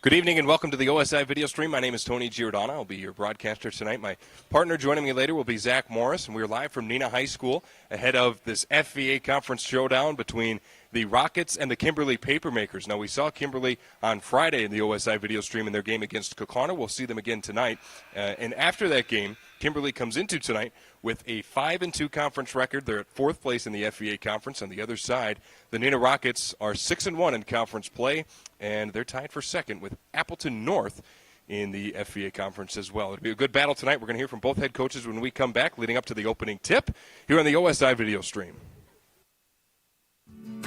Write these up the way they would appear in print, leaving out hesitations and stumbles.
Good evening and welcome to the OSI video stream. My name is Tony Giordano. I'll be your broadcaster tonight. My partner joining me later will be Zach Morris, and we're live from Neenah High School ahead of this FVA conference showdown between the Rockets and the Kimberly Papermakers. Now, we saw Kimberly on Friday in the OSI video stream in their game against Kaukauna. We'll see them again tonight. And after that game, Kimberly comes into tonight with a 5-2 conference record. They're at 4th place in the FVA conference. On the other side, the Neenah Rockets are 6-1 in conference play, and they're tied for second with Appleton North in the FVA conference as well. It'll be a good battle tonight. We're going to hear from both head coaches when we come back, leading up to the opening tip here on the OSI video stream.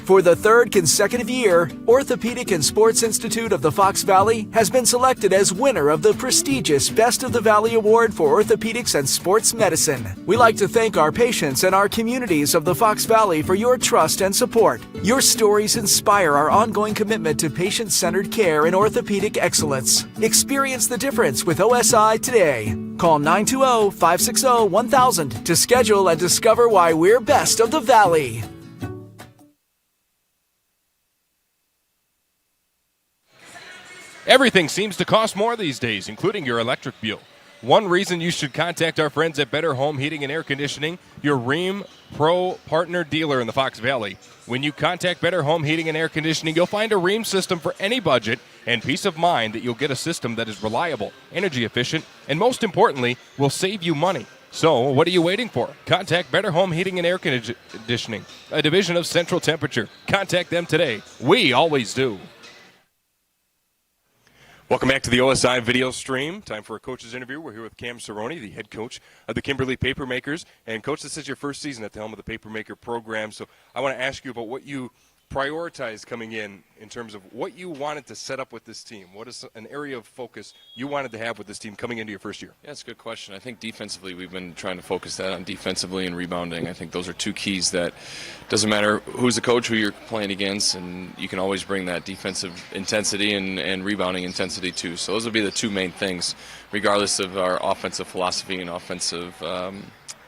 For the third consecutive year, Orthopedic and Sports Institute of the Fox Valley has been selected as winner of the prestigious Best of the Valley Award for Orthopedics and Sports Medicine. We like to thank our patients and our communities of the Fox Valley for your trust and support. Your stories inspire our ongoing commitment to patient-centered care and orthopedic excellence. Experience the difference with OSI today. Call 920-560-1000 to schedule and discover why we're best of the Valley. Everything seems to cost more these days, including your electric bill. One reason you should contact our friends at Better Home Heating and Air Conditioning, your Rheem Pro partner dealer in the Fox Valley. When you contact Better Home Heating and Air Conditioning, you'll find a Rheem system for any budget and peace of mind that you'll get a system that is reliable, energy efficient, and most importantly, will save you money. So, what are you waiting for? Contact Better Home Heating and Air Conditioning, a division of Central Temperature. Contact them today. We always do. Welcome back to the OSI video stream. Time for a coach's interview. We're here with Cam Cerrone, the head coach of the Kimberly Papermakers. And, Coach, this is your first season at the helm of the Papermaker program. So I want to ask you about what you prioritized coming in terms of what you wanted to set up with this team. What is an area of focus you wanted to have with this team coming into your first year? Yeah, that's a good question. I think defensively we've been trying to focus that on defensively and rebounding. I think those are two keys that doesn't matter who's the coach, who you're playing against, and you can always bring that defensive intensity and rebounding intensity too. So those would be the two main things, regardless of our offensive philosophy and offensive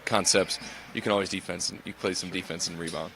concepts. You can always defense, and you play some defense and rebound.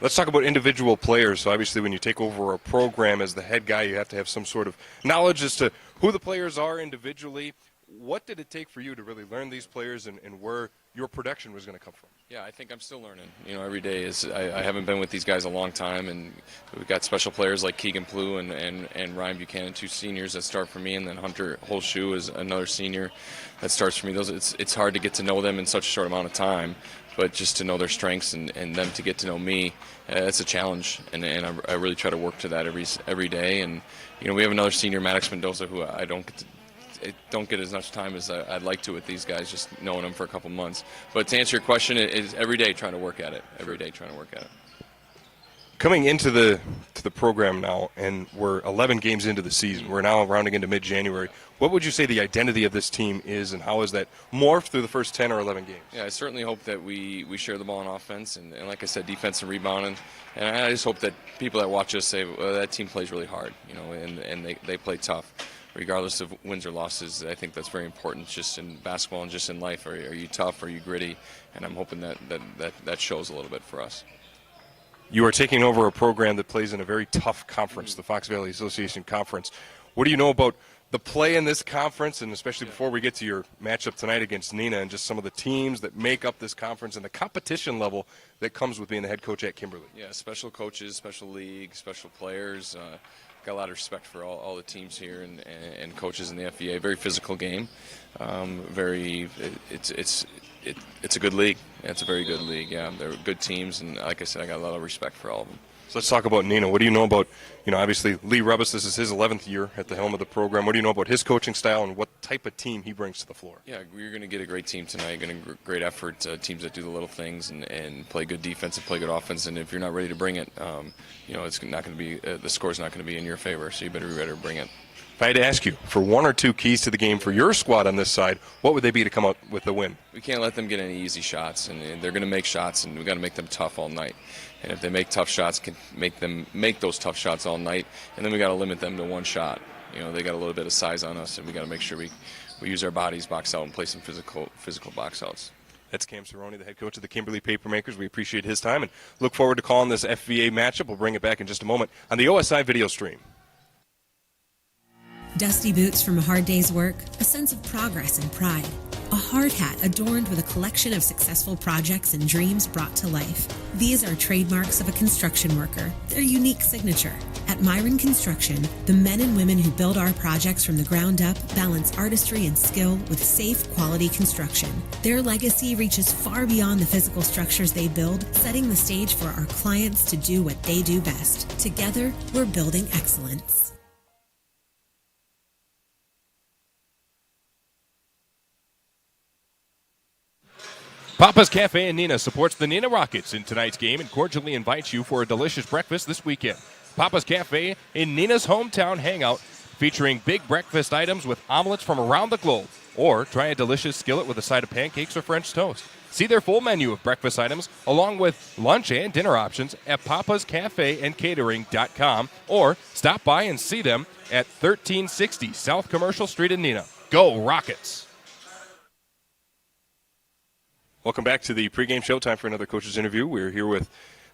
Let's talk about individual players. So obviously when you take over a program as the head guy, you have to have some sort of knowledge as to who the players are individually. What did it take for you to really learn these players and where your production was going to come from? Yeah, I think I'm still learning. You know, every day is. I haven't been with these guys a long time, and we've got special players like Keegan Plew and Ryan Buchanan, two seniors that start for me, and then Hunter Holshoe is another senior that starts for me. It's hard to get to know them in such a short amount of time, but just to know their strengths and them to get to know me, it's a challenge, and I really try to work to that every day. And you know, we have another senior, Maddox Mendoza, who I don't get as much time as I'd like to with these guys, just knowing them for a couple months. But to answer your question, it is every day trying to work at it. Every day trying to work at it. Coming into the program now, and we're 11 games into the season. We're now rounding into mid-January. What would you say the identity of this team is, and how has that morphed through the first 10 or 11 games? Yeah, I certainly hope that we share the ball on offense, and like I said, defense and rebounding. And I just hope that people that watch us say, well, that team plays really hard, you know, and they play tough. Regardless of wins or losses, I think that's very important just in basketball and just in life. Are you tough? Are you gritty? And I'm hoping that shows a little bit for us. You are taking over a program that plays in a very tough conference, the Fox Valley Association Conference. What do you know about the play in this conference, and especially before we get to your matchup tonight against Neenah, and just some of the teams that make up this conference and the competition level that comes with being the head coach at Kimberly? Yeah, special coaches, special league, special players. Got a lot of respect for all the teams here and coaches in the FVA. Very physical game. It's a good league. It's a very good league. Yeah, they're good teams, and like I said, I got a lot of respect for all of them. So let's talk about Neenah. What do you know about, obviously Lee Rebus, this is his 11th year at the helm of the program. What do you know about his coaching style and what type of team he brings to the floor? Yeah, we're going to get a great team tonight, going to great effort, teams that do the little things and play good defense and play good offense. And if you're not ready to bring it, it's not going to be, the score's not going to be in your favor, so you better be ready to bring it. If I had to ask you for one or two keys to the game for your squad on this side, what would they be to come out with the win? We can't let them get any easy shots, and they're going to make shots, and we've got to make them tough all night. And if they make tough shots, can make them make those tough shots all night, and then we got to limit them to one shot. They got a little bit of size on us, and we got to make sure we use our bodies, box out, and play some physical box outs. That's Cam Cerrone, the head coach of the Kimberly Papermakers. We appreciate his time and look forward to calling this FVA matchup. We'll bring it back in just a moment on the OSI video stream. Dusty boots from a hard day's work, a sense of progress and pride. A hard hat adorned with a collection of successful projects and dreams brought to life. These are trademarks of a construction worker, their unique signature. At Myron Construction, the men and women who build our projects from the ground up balance artistry and skill with safe, quality construction. Their legacy reaches far beyond the physical structures they build, setting the stage for our clients to do what they do best. Together, we're building excellence. Papa's Cafe in Neenah supports the Neenah Rockets in tonight's game and cordially invites you for a delicious breakfast this weekend. Papa's Cafe in Neenah's hometown hangout, featuring big breakfast items with omelets from around the globe. Or try a delicious skillet with a side of pancakes or French toast. See their full menu of breakfast items along with lunch and dinner options at papascafeandcatering.com or stop by and see them at 1360 South Commercial Street in Neenah. Go Rockets! Welcome back to the pregame show. Time for another coach's interview. We're here with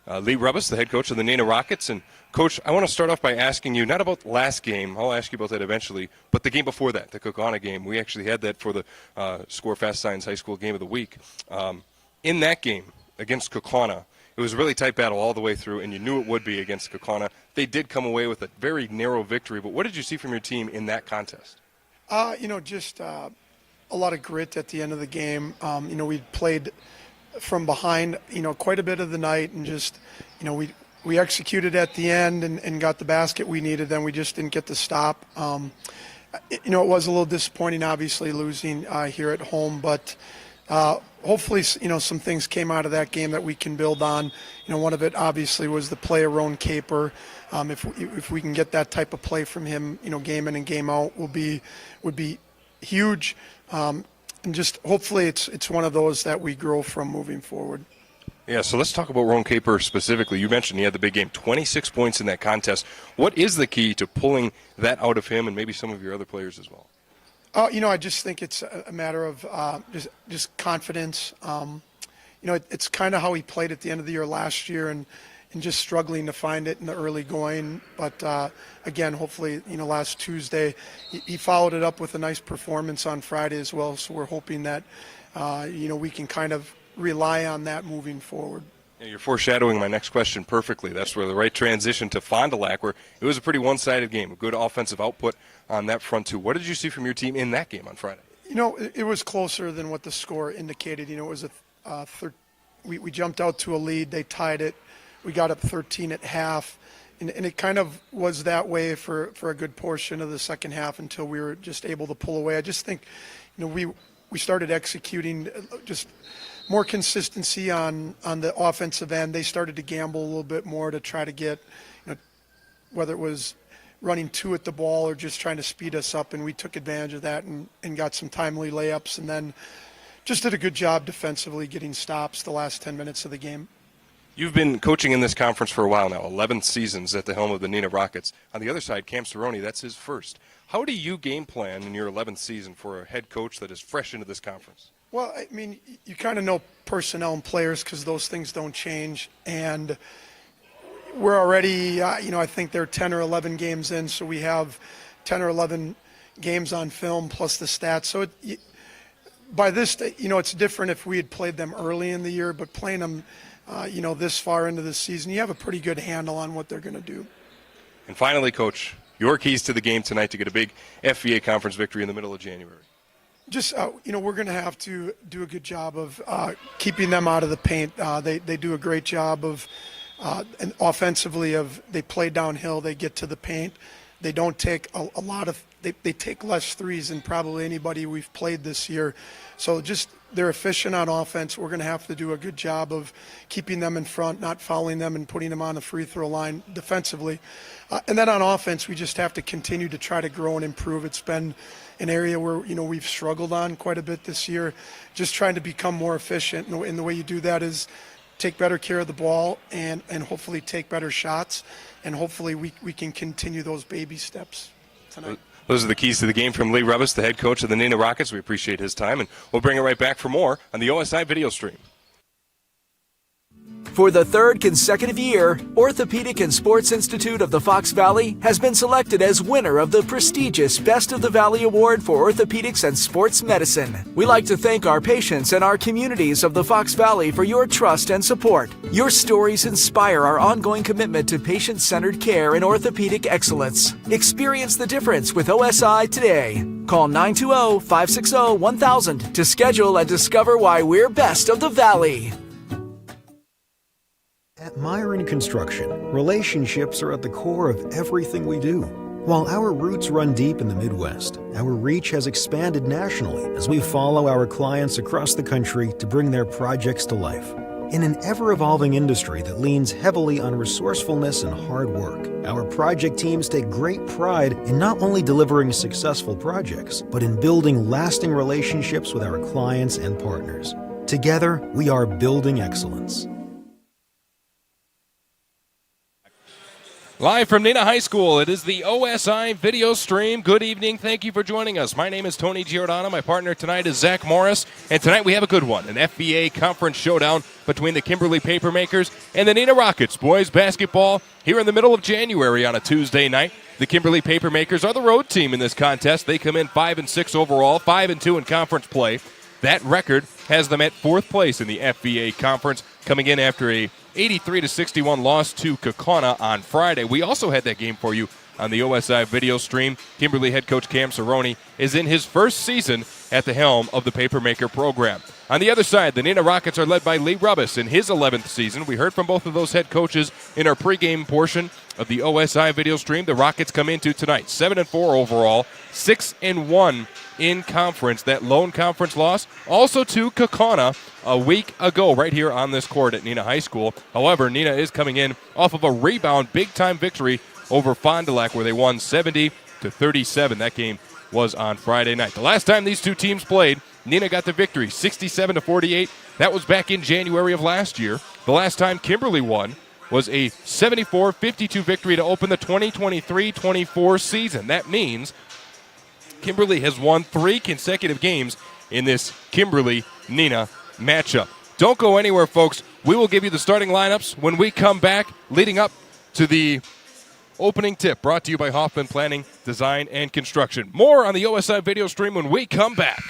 Lee Rubis, the head coach of the Neenah Rockets. And, Coach, I want to start off by asking you, not about last game, I'll ask you about that eventually, but the game before that, the Kaukauna game. We actually had that for the Score Fast Science High School Game of the Week. In that game against Kaukauna, it was a really tight battle all the way through, and you knew it would be against Kaukauna. They did come away with a very narrow victory, but what did you see from your team in that contest? Just a lot of grit at the end of the game. We played from behind, quite a bit of the night, and just, we executed at the end and got the basket we needed. Then we just didn't get the stop. It was a little disappointing, obviously, losing here at home, but hopefully, some things came out of that game that we can build on. One of it obviously was the play of Roan Caper. If we can get that type of play from him, game in and game out, would be huge. And just hopefully it's one of those that we grow from moving forward. Yeah, so let's talk about Roan Caper specifically. You mentioned he had the big game, 26 points in that contest. What is the key to pulling that out of him and maybe some of your other players as well? I just think it's a matter of just confidence. It's kind of how he played at the end of the year last year and just struggling to find it in the early going. But, again, hopefully, last Tuesday, he followed it up with a nice performance on Friday as well. So we're hoping that, we can kind of rely on that moving forward. Yeah, you're foreshadowing my next question perfectly. That's where the right transition to Fond du Lac, where it was a pretty one-sided game, a good offensive output on that front too. What did you see from your team in that game on Friday? It was closer than what the score indicated. It was we jumped out to a lead. They tied it. We got up 13 at half, and it kind of was that way for a good portion of the second half until we were just able to pull away. I just think, we started executing just more consistency on the offensive end. They started to gamble a little bit more to try to get, whether it was running two at the ball or just trying to speed us up, and we took advantage of that and got some timely layups, and then just did a good job defensively getting stops the last 10 minutes of the game. You've been coaching in this conference for a while now, 11 seasons at the helm of the Neenah Rockets. On the other side, Cam Cerrone, that's his first. How do you game plan in your 11th season for a head coach that is fresh into this conference? Well, I mean, you kind of know personnel and players because those things don't change. And we're already, I think they're 10 or 11 games in, so we have 10 or 11 games on film plus the stats. So by this, it's different if we had played them early in the year, but playing them, this far into the season, you have a pretty good handle on what they're going to do. And finally, Coach, your keys to the game tonight to get a big FVA conference victory in the middle of January. Just, we're going to have to do a good job of keeping them out of the paint. They do a great job of, and offensively, they play downhill, they get to the paint. They don't take a lot of, they take less threes than probably anybody we've played this year. So just, they're efficient on offense. We're going to have to do a good job of keeping them in front, not fouling them and putting them on the free throw line defensively. And then on offense, we just have to continue to try to grow and improve. It's been an area where, we've struggled on quite a bit this year, just trying to become more efficient. And the way you do that is take better care of the ball and hopefully take better shots. And hopefully we can continue those baby steps tonight. Those are the keys to the game from Lee Rubis, the head coach of the Neenah Rockets. We appreciate his time, and we'll bring it right back for more on the OSI video stream. For the third consecutive year, Orthopedic and Sports Institute of the Fox Valley has been selected as winner of the prestigious Best of the Valley Award for Orthopedics and Sports Medicine. We like to thank our patients and our communities of the Fox Valley for your trust and support. Your stories inspire our ongoing commitment to patient-centered care and orthopedic excellence. Experience the difference with OSI today. Call 920-560-1000 to schedule and discover why we're best of the Valley. At Myron Construction, relationships are at the core of everything we do. While our roots run deep in the Midwest, our reach has expanded nationally as we follow our clients across the country to bring their projects to life. In an ever-evolving industry that leans heavily on resourcefulness and hard work, our project teams take great pride in not only delivering successful projects, but in building lasting relationships with our clients and partners. Together, we are building excellence. Live from Neenah High School, it is the OSI video stream. Good evening. Thank you for joining us. My name is Tony Giordano. My partner tonight is Zach Morris. And tonight we have a good one, an FVA conference showdown between the Kimberly Papermakers and the Neenah Rockets. Boys basketball here in the middle of January on a Tuesday night. The Kimberly Papermakers are the road team in this contest. They come in 5-6 overall, 5-2 in conference play. That record has them at fourth place in the FVA conference, coming in after a 83-61 loss to Kaukauna on Friday. We also had that game for you on the OSI video stream. Kimberly head coach Cam Cerrone is in his first season at the helm of the Papermaker program. On the other side, the Neenah Rockets are led by Lee Rubbis in his 11th season. We heard from both of those head coaches in our pregame portion of the OSI video stream. The Rockets come into tonight 7-4 overall, 6-1 in conference. That lone conference loss also to Kaukauna a week ago right here on this court at Neenah High School. However, Neenah is coming in off of a rebound big-time victory over Fond du Lac where they won 70-37. That game was on Friday night. The last time these two teams played, Neenah got the victory 67-48. That was back in January of last year. The last time Kimberly won was a 74-52 victory to open the 2023-24 season. That means Kimberly has won 3 consecutive games in this Kimberly-Neenah matchup. Don't go anywhere, folks. We will give you the starting lineups when we come back, leading up to the opening tip brought to you by Hoffman Planning, Design, and Construction. More on the OSI video stream when we come back.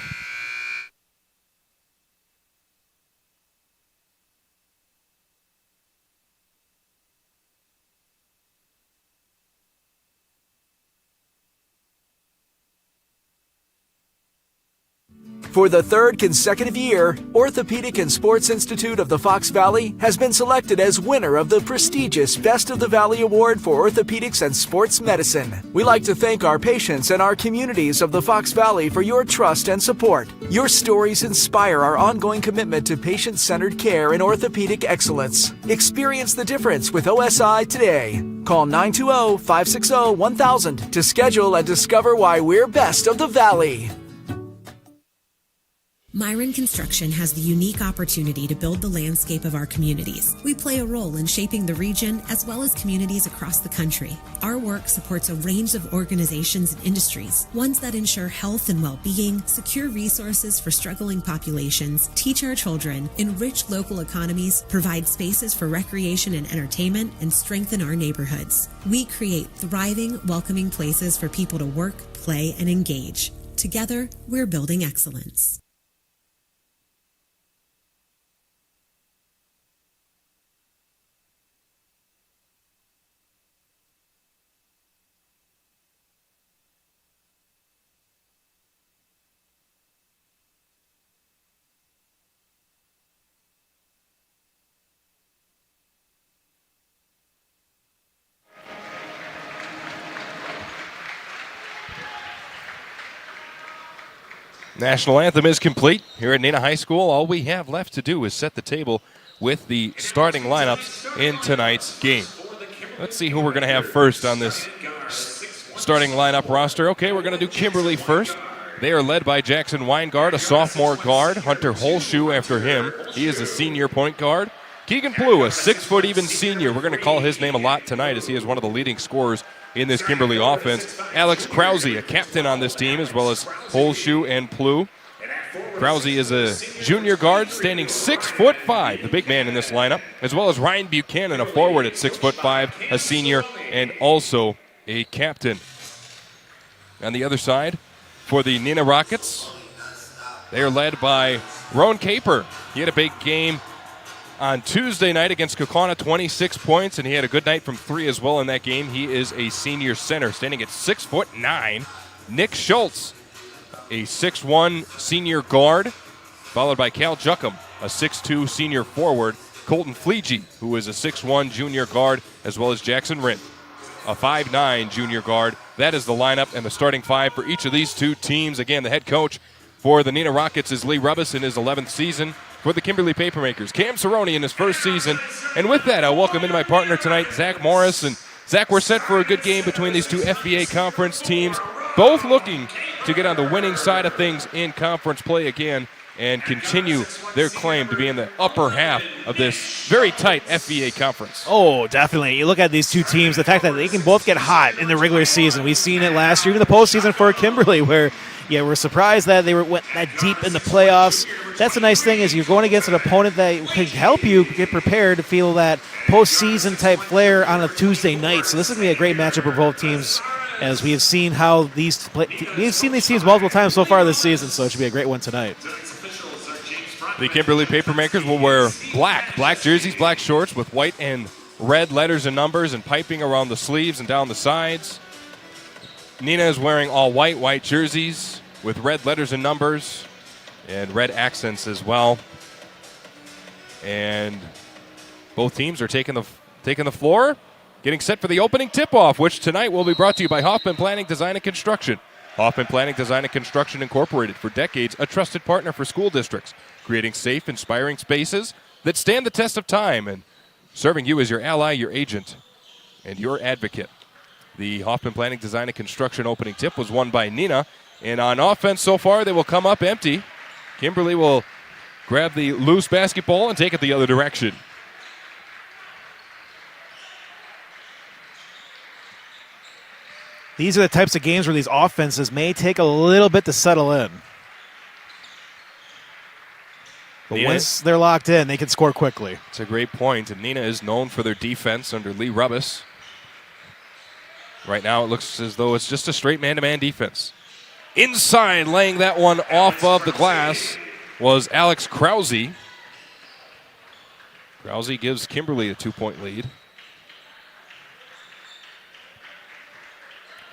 For the third consecutive year, Orthopedic and Sports Institute of the Fox Valley has been selected as winner of the prestigious Best of the Valley Award for Orthopedics and Sports Medicine. We like to thank our patients and our communities of the Fox Valley for your trust and support. Your stories inspire our ongoing commitment to patient-centered care and orthopedic excellence. Experience the difference with OSI today. Call 920-560-1000 to schedule and discover why we're best of the Valley. Myron Construction has the unique opportunity to build the landscape of our communities. We play a role in shaping the region as well as communities across the country. Our work supports a range of organizations and industries, ones that ensure health and well-being, secure resources for struggling populations, teach our children, enrich local economies, provide spaces for recreation and entertainment, and strengthen our neighborhoods. We create thriving, welcoming places for people to work, play, and engage. Together, we're building excellence. National anthem is complete here at Neenah High School. All we have left to do is set the table with the starting lineups in tonight's game. Let's see who we're going to have first on this starting lineup roster. Okay, we're going to do Kimberly first. They are led by Jackson Weingard, a sophomore guard. Hunter Holshoe after him. He is a senior point guard. Keegan Plew, a 6-foot-even senior. We're going to call his name a lot tonight as he is one of the leading scorers in this Kimberly offense. Alex Krause, a captain on this team, as well as Holshoe and Plew. Krause is a junior guard, standing 6'5", the big man in this lineup, as well as Ryan Buchanan, a forward at 6'5", a senior, and also a captain. On the other side, for the Neenah Rockets, they are led by Roan Caper. He had a big game on Tuesday night against Kaukauna, 26 points, and he had a good night from three as well in that game. He is a senior center, standing at 6'9". Nick Schultz, a 6'1" senior guard, followed by Cal Juckham, a 6'2" senior forward. Colton Fleege, who is a 6'1" junior guard, as well as Jackson Rint, a 5'9" junior guard. That is the lineup and the starting five for each of these two teams. Again, the head coach for the Neenah Rockets is Lee Rubbis in his 11th season. For the Kimberly Papermakers, Cam Cerrone in his first season. And with that, I'll welcome into my partner tonight, Zach Morris. And Zach, we're set for a good game between these two FVA conference teams, both looking to get on the winning side of things in conference play again and continue their claim to be in the upper half of this very tight FVA conference. Oh, definitely. You look at these two teams, the fact that they can both get hot in the regular season. We've seen it last year, even the postseason for Kimberly, where we're surprised that they went that deep in the playoffs. That's the nice thing is you're going against an opponent that can help you get prepared to feel that postseason type flair on a Tuesday night. So this is going to be a great matchup for both teams, as we have seen how we've seen these teams multiple times so far this season. So it should be a great one tonight. The Kimberly Papermakers will wear black jerseys, black shorts with white and red letters and numbers and piping around the sleeves and down the sides. Neenah is wearing all white jerseys with red letters and numbers and red accents as well. And both teams are taking the floor, getting set for the opening tip-off, which tonight will be brought to you by Hoffman Planning, Design, and Construction. Hoffman Planning, Design, and Construction Incorporated, for decades a trusted partner for school districts, creating safe, inspiring spaces that stand the test of time and serving you as your ally, your agent, and your advocate. The Hoffman Planning, Design, and Construction opening tip was won by Neenah. And on offense so far, they will come up empty. Kimberly will grab the loose basketball and take it the other direction. These are the types of games where these offenses may take a little bit to settle in. But once they're locked in, they can score quickly. It's a great point. And Neenah is known for their defense under Lee Rubbis. Right now it looks as though it's just a straight man-to-man defense. Inside, laying that one off of the glass, was Alex Krause. Krause gives Kimberly a 2-point lead.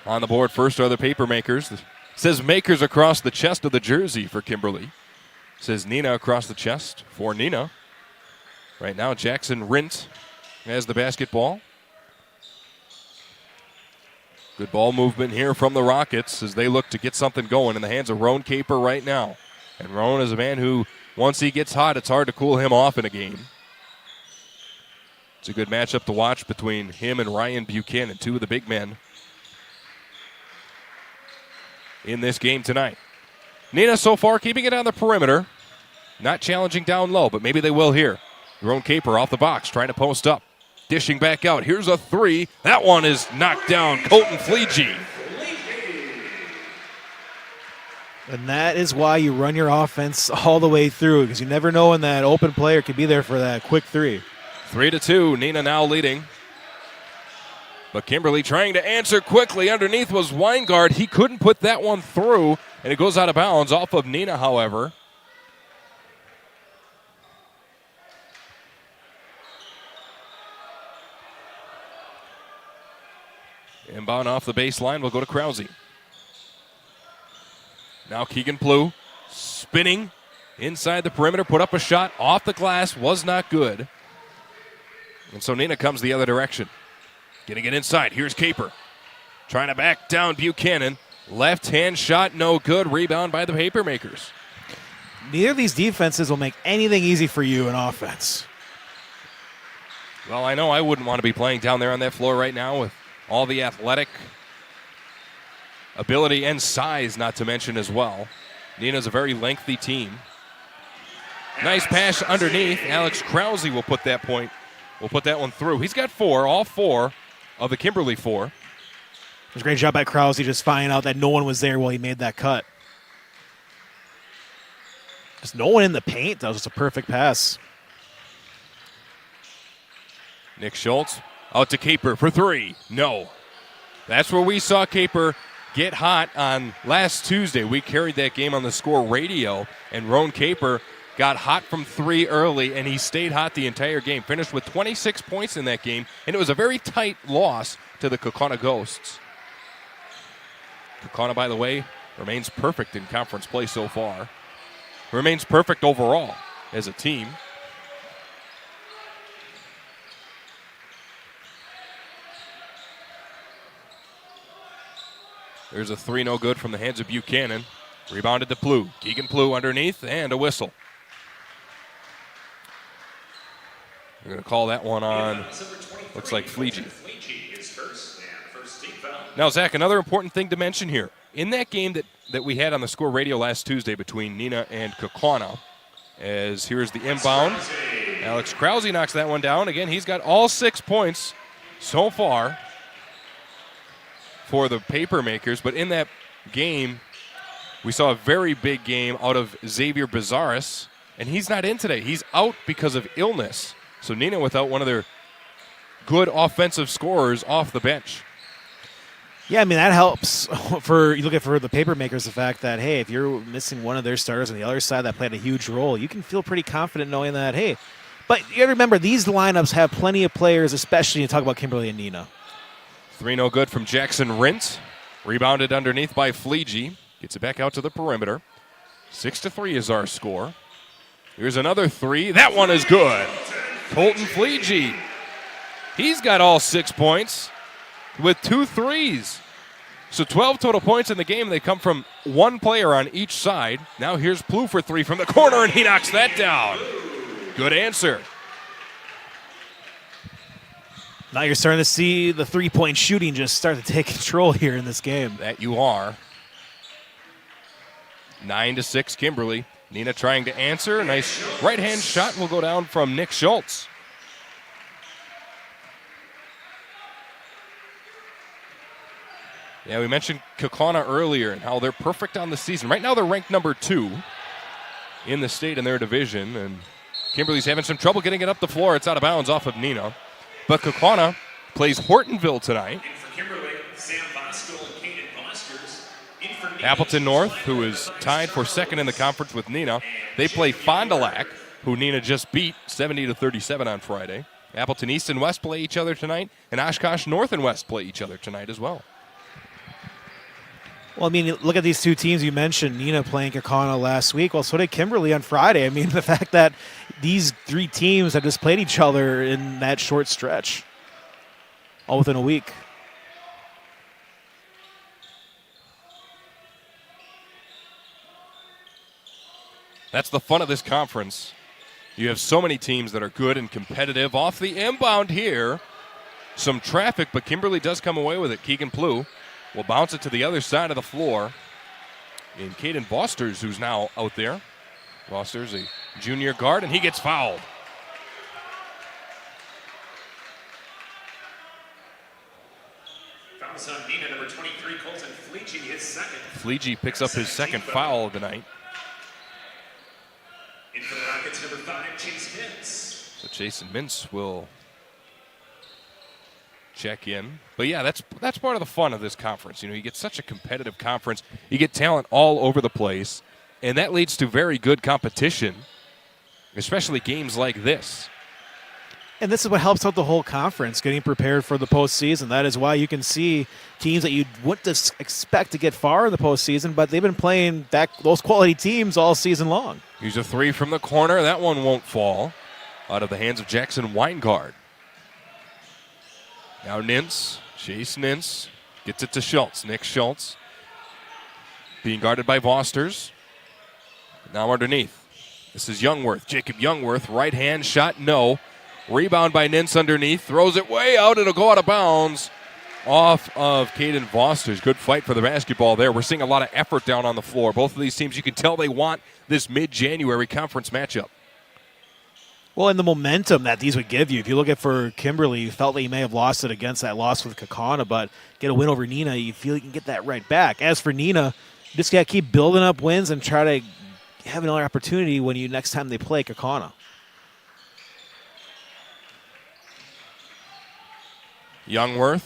On the board first are the Papermakers. It says Makers across the chest of the jersey for Kimberly. It says Neenah across the chest for Neenah. Right now Jackson Rint has the basketball. Good ball movement here from the Rockets as they look to get something going in the hands of Roan Caper right now. And Roan is a man who, once he gets hot, it's hard to cool him off in a game. It's a good matchup to watch between him and Ryan Buchanan, two of the big men in this game tonight. Neenah so far keeping it on the perimeter. Not challenging down low, but maybe they will here. Roan Caper off the box, trying to post up. Dishing back out. Here's a three. That one is knocked down. Colton Fleege. And that is why you run your offense all the way through, because you never know when that open player could be there for that quick three. 3-2. Neenah now leading. But Kimberly trying to answer quickly. Underneath was Weingart. He couldn't put that one through, and it goes out of bounds off of Neenah, however. Inbound off the baseline will go to Krause. Now Keegan Plew spinning inside the perimeter, put up a shot off the glass, was not good. And so Neenah comes the other direction. Getting it inside. Here's Caper. Trying to back down Buchanan. Left-hand shot, no good. Rebound by the Papermakers. Neither of these defenses will make anything easy for you in offense. Well, I know I wouldn't want to be playing down there on that floor right now with all the athletic ability and size, not to mention as well. Neenah's a very lengthy team. Nice pass underneath. Alex Krause will put that one through. He's got all four of the Kimberly four. It was a great job by Krause just finding out that no one was there while he made that cut. Just no one in the paint. That was just a perfect pass. Nick Schultz out to Caper for three. No. That's where we saw Caper get hot on last Tuesday. We carried that game on the Score radio, and Roan Caper got hot from three early, and he stayed hot the entire game. Finished with 26 points in that game, and it was a very tight loss to the Kaukauna Ghosts. Kaukauna, by the way, remains perfect in conference play so far. Remains perfect overall as a team. There's a three, no good from the hands of Buchanan. Rebounded to Plew. Keegan Plew underneath, and a whistle. We're going to call that one on, looks like Fleege. Now, Zach, another important thing to mention here. In that game that we had on the Score radio last Tuesday between Neenah and Kaukauna, as here's the inbound. Alex Krause knocks that one down. Again, he's got all 6 points so far for the Papermakers. But in that game, we saw a very big game out of Xavier Bizaris, and he's not in today. He's out because of illness. So Neenah without one of their good offensive scorers off the bench. Yeah, I mean, that helps for, you look at for the Papermakers, the fact that, hey, if you're missing one of their starters on the other side that played a huge role, you can feel pretty confident knowing that, hey. But you got to remember, these lineups have plenty of players, especially when you talk about Kimberly and Neenah. Three no good from Jackson Rint. Rebounded underneath by Fleege. Gets it back out to the perimeter. 6-3 is our score. Here's another three. That one is good. Colton Fleege. He's got all 6 points with 2 threes. So 12 total points in the game. They come from one player on each side. Now here's Plew for three from the corner, and he knocks that down. Good answer. Now you're starting to see the three-point shooting just start to take control here in this game. That you are. 9-6 Kimberly. Neenah trying to answer. Nice right-hand shot will go down from Nick Schultz. Yeah, we mentioned Kaukauna earlier and how they're perfect on the season. Right now they're ranked number 2 in the state in their division, and Kimberly's having some trouble getting it up the floor. It's out of bounds off of Neenah. But Kaukauna plays Hortonville tonight. Appleton North, who is tied for second in the conference with Neenah. They play Fond du Lac, who Neenah just beat 70-37 on Friday. Appleton East and West play each other tonight, and Oshkosh North and West play each other tonight as well. Well, I mean, look at these two teams you mentioned, Neenah playing Kaukauna last week. Well, so did Kimberly on Friday. I mean, the fact that these three teams have just played each other in that short stretch, all within a week. That's the fun of this conference. You have so many teams that are good and competitive. Off the inbound here, some traffic, but Kimberly does come away with it. Keegan Plew will bounce it to the other side of the floor. And Caden Vosters, who's now out there. Vosters, a junior guard, and he gets fouled. Fouls on Neenah, number 23, Colton Fleege, his second. Fleege picks up his second foul of the night. In for the Rockets, number 5, Chase Mintz. So Jason Mintz will check in. But yeah, that's part of the fun of this conference. You know, you get such a competitive conference. You get talent all over the place, and that leads to very good competition, especially games like this. And this is what helps out the whole conference, getting prepared for the postseason. That is why you can see teams that you wouldn't expect to get far in the postseason, but they've been playing those quality teams all season long. Here's a three from the corner. That one won't fall out of the hands of Jackson Weingard. Now Nintz, Chase Nintz, gets it to Schultz. Nick Schultz being guarded by Vosters. Now underneath. This is Youngworth. Jacob Youngworth, right hand shot, no. Rebound by Nintz underneath. Throws it way out. It'll go out of bounds off of Caden Vosters. Good fight for the basketball there. We're seeing a lot of effort down on the floor. Both of these teams, you can tell they want this mid-January conference matchup. Well, and the momentum that these would give you. If you look at for Kimberly, you felt that you may have lost it against that loss with Kaukauna, but get a win over Neenah, you feel you can get that right back. As for Neenah, you just got to keep building up wins and try to have another opportunity when next time they play Kaukauna. Youngworth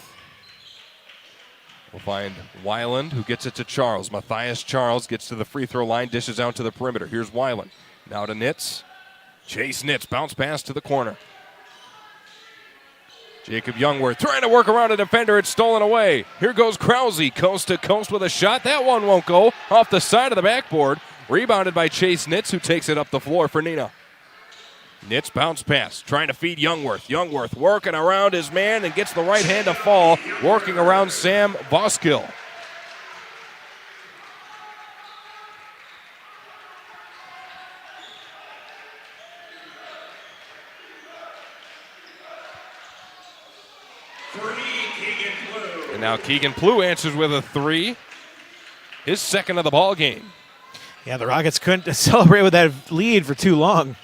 will find Weiland, who gets it to Charles. Matthias Charles gets to the free throw line, dishes out to the perimeter. Here's Weiland. Now to Nitz. Chase Nitz, bounce pass to the corner. Jacob Youngworth trying to work around a defender. It's stolen away. Here goes Krause, coast to coast with a shot. That one won't go. Off the side of the backboard. Rebounded by Chase Nitz, who takes it up the floor for Neenah. Nitz bounce pass, trying to feed Youngworth. Youngworth working around his man and gets the right hand to fall, working around Sam Voskill. And now Keegan Plew answers with a 3. His second of the ball game. Yeah, the Rockets couldn't celebrate with that lead for too long.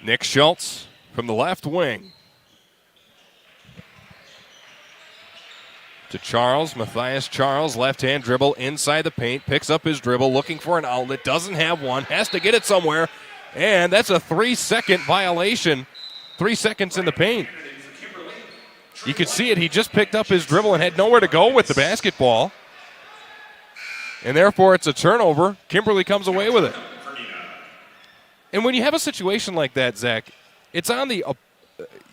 Nick Schultz from the left wing. To Charles, Matthias Charles, left-hand dribble inside the paint, picks up his dribble, looking for an outlet, doesn't have one, has to get it somewhere, and that's a 3-second violation. 3 seconds in the paint. You could see it, he just picked up his dribble and had nowhere to go with the basketball. And therefore it's a turnover. Kimberly comes away with it. And when you have a situation like that, Zach, it's on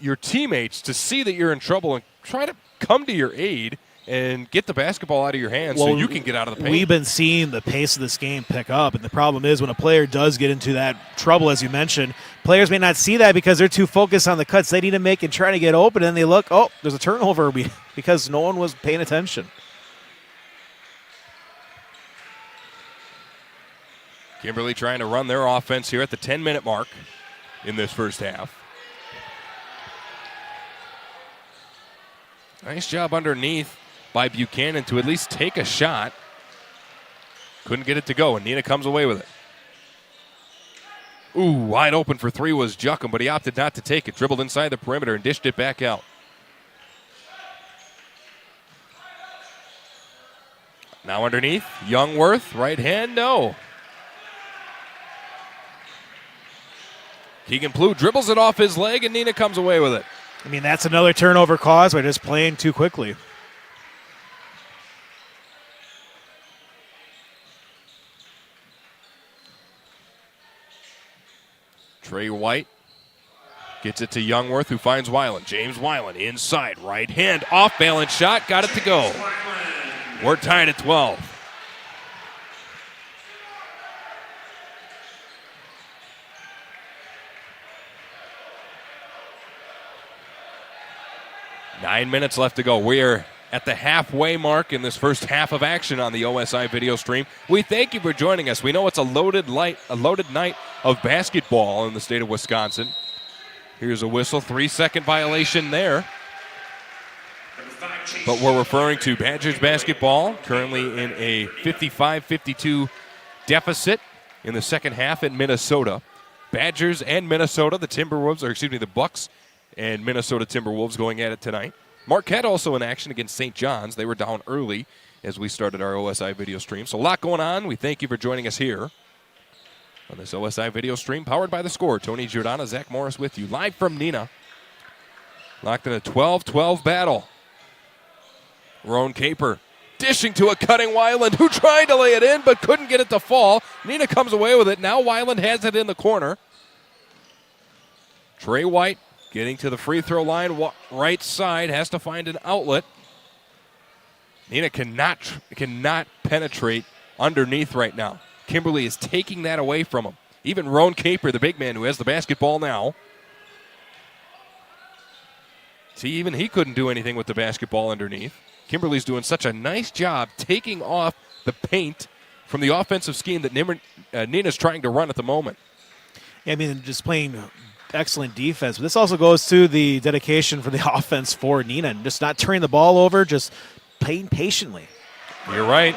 your teammates to see that you're in trouble and try to come to your aid and get the basketball out of your hands so you can get out of the paint. We've been seeing the pace of this game pick up, and the problem is when a player does get into that trouble, as you mentioned, players may not see that because they're too focused on the cuts they need to make and trying to get open, and they look, oh, there's a turnover because no one was paying attention. Kimberly trying to run their offense here at the 10-minute mark in this first half. Nice job underneath by Buchanan to at least take a shot. Couldn't get it to go, and Neenah comes away with it. Ooh, wide open for 3 was Juckham, but he opted not to take it. Dribbled inside the perimeter and dished it back out. Now underneath, Youngworth, right hand, no. Keegan Plew dribbles it off his leg, and Neenah comes away with it. I mean, that's another turnover caused by just playing too quickly. Trey White gets it to Youngworth, who finds Weiland. James Weiland inside, right hand, off balance shot, got it to go. We're tied at 12. Nine minutes left to go. We're at the halfway mark in this first half of action on the OSI video stream. We thank you for joining us. We know it's a loaded night of basketball in the state of Wisconsin. Here's a whistle, 3-second violation there. But we're referring to Badgers basketball, currently in a 55-52 deficit in the second half in Minnesota. Badgers and Minnesota, the Bucks and Minnesota Timberwolves going at it tonight. Marquette also in action against St. John's. They were down early as we started our OSI video stream. So a lot going on. We thank you for joining us here on this OSI video stream powered by The Score. Tony Giordano, Zach Morris with you live from Neenah. Locked in a 12-12 battle. Roan Caper dishing to a cutting Weiland, who tried to lay it in but couldn't get it to fall. Neenah comes away with it. Now Weiland has it in the corner. Trey White getting to the free throw line, right side, has to find an outlet. Neenah cannot penetrate underneath right now. Kimberly is taking that away from him. Even Roan Caper, the big man who has the basketball now. See, even he couldn't do anything with the basketball underneath. Kimberly's doing such a nice job taking off the paint from the offensive scheme that Neenah's trying to run at the moment. Yeah, I mean, just playing excellent defense. But this also goes to the dedication for the offense for Neenah, and just not turning the ball over, just playing patiently. You're right.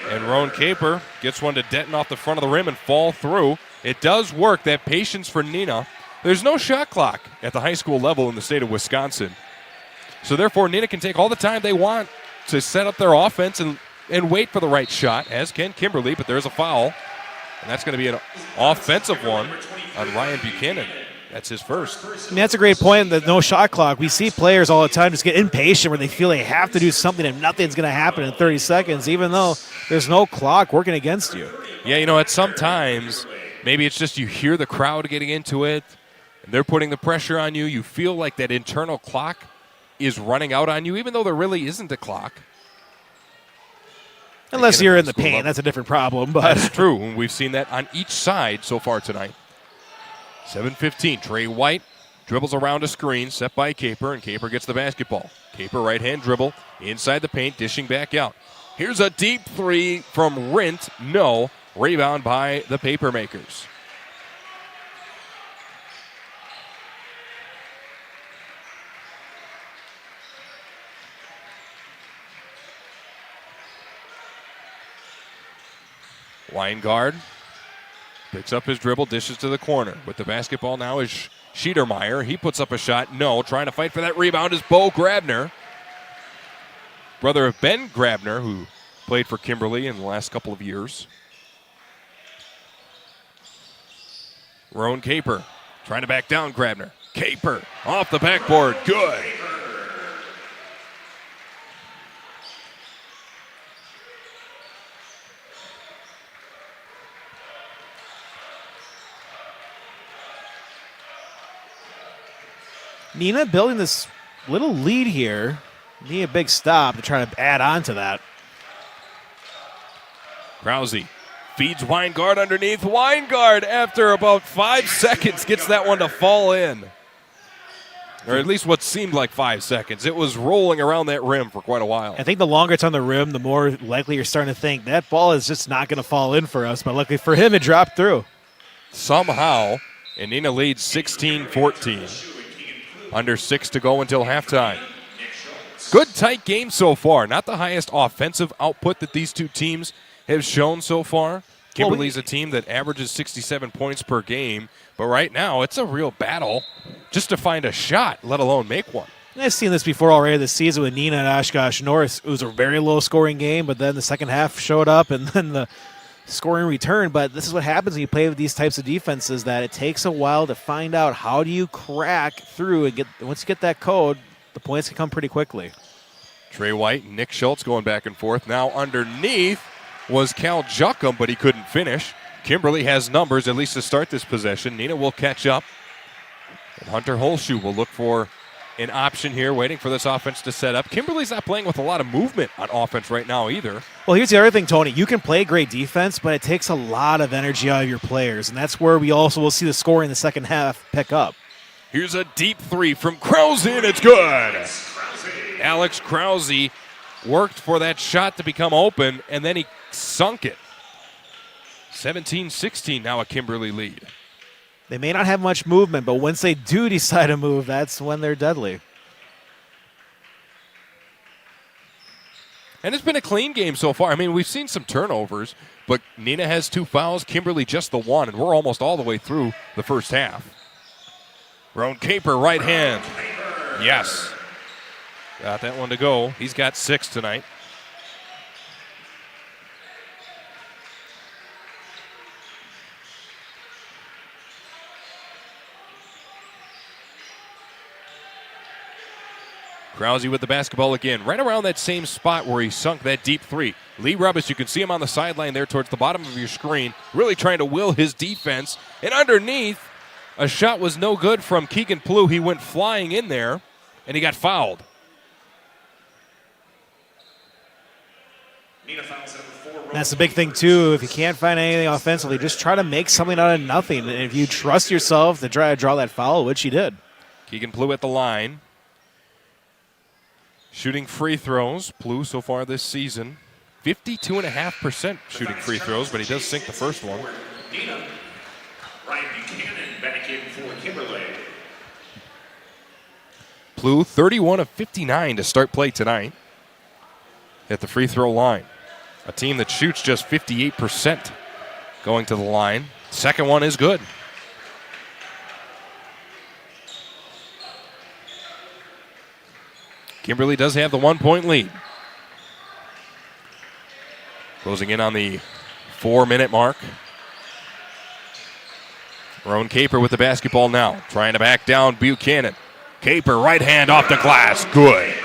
And Roan Caper gets one to Denton off the front of the rim and fall through. It does work, that patience for Neenah. There's no shot clock at the high school level in the state of Wisconsin. So therefore, Neenah can take all the time they want to set up their offense and and wait for the right shot, as can Kimberly, but there's a foul. And that's going to be an offensive one on Ryan Buchanan. That's his first. I mean, that's a great point, the no shot clock. We see players all the time just get impatient where they feel they have to do something and nothing's going to happen in 30 seconds, even though there's no clock working against you. Yeah, at sometimes maybe it's just you hear the crowd getting into it, and they're putting the pressure on you. You feel like that internal clock is running out on you, even though there really isn't a clock. Unless you're in the paint, that's a different problem. But that's true, and we've seen that on each side so far tonight. 7:15, Trey White dribbles around a screen set by Caper, and Caper gets the basketball. Caper right-hand dribble inside the paint, dishing back out. Here's a deep three from Rint. No. Rebound by the Papermakers. Weingard picks up his dribble, dishes to the corner. With the basketball now is Schiedermeyer. He puts up a shot. No. Trying to fight for that rebound is Bo Grabner. Brother of Ben Grabner, who played for Kimberly in the last couple of years. Roan Caper trying to back down Grabner. Caper off the backboard. Good. Neenah building this little lead here. Need a big stop to try to add on to that. Krause feeds Weingard underneath. Weingard, after about 5 seconds, gets that one to fall in. Or at least what seemed like 5 seconds. It was rolling around that rim for quite a while. I think the longer it's on the rim, the more likely you're starting to think that ball is just not going to fall in for us. But luckily for him, it dropped through. Somehow, and Neenah leads 16-14. Under 6 to go until halftime. Good tight game so far. Not the highest offensive output that these two teams have shown so far. Kimberly's a team that averages 67 points per game, but right now it's a real battle just to find a shot, let alone make one. I've seen this before already this season with Neenah and Oshkosh North. It was a very low-scoring game, but then the second half showed up, and then the scoring return. But this is what happens when you play with these types of defenses, that it takes a while to find out how do you crack through and once you get that code, the points can come pretty quickly. Trey White and Nick Schultz going back and forth. Now underneath was Cal Juckum, but he couldn't finish. Kimberly has numbers, at least to start this possession. Neenah will catch up. And Hunter Holshoe will look for an option here, waiting for this offense to set up. Kimberly's not playing with a lot of movement on offense right now either. Well, here's the other thing, Tony. You can play great defense, but it takes a lot of energy out of your players, and that's where we also will see the scoring in the second half pick up. Here's a deep three from Krause, and it's good. Alex Krause worked for that shot to become open, and then he sunk it. 17-16, now a Kimberly lead. They may not have much movement, but once they do decide to move, that's when they're deadly. And it's been a clean game so far. I mean, we've seen some turnovers, but Neenah has 2 fouls, Kimberly just the 1, and we're almost all the way through the first half. Roan Caper, right hand. Yes. Got that one to go. He's got 6 tonight. Krause with the basketball again, right around that same spot where he sunk that deep three. Lee Rubis, you can see him on the sideline there towards the bottom of your screen, really trying to will his defense. And underneath, a shot was no good from Keegan Plew. He went flying in there, and he got fouled. That's the big thing, too. If you can't find anything offensively, just try to make something out of nothing. And if you trust yourself to try to draw that foul, which he did. Keegan Plew at the line. Shooting free throws. Plew so far this season, 52.5% shooting free throws, but he does sink the first one. Ryan Buchanan back in for Kimberly. Plew 31 of 59 to start play tonight at the free throw line. A team that shoots just 58% going to the line. Second one is good. Kimberly does have the 1-point lead. Closing in on the 4-minute mark. Roan Caper with the basketball now. Trying to back down Buchanan. Caper, right hand off the glass. Good.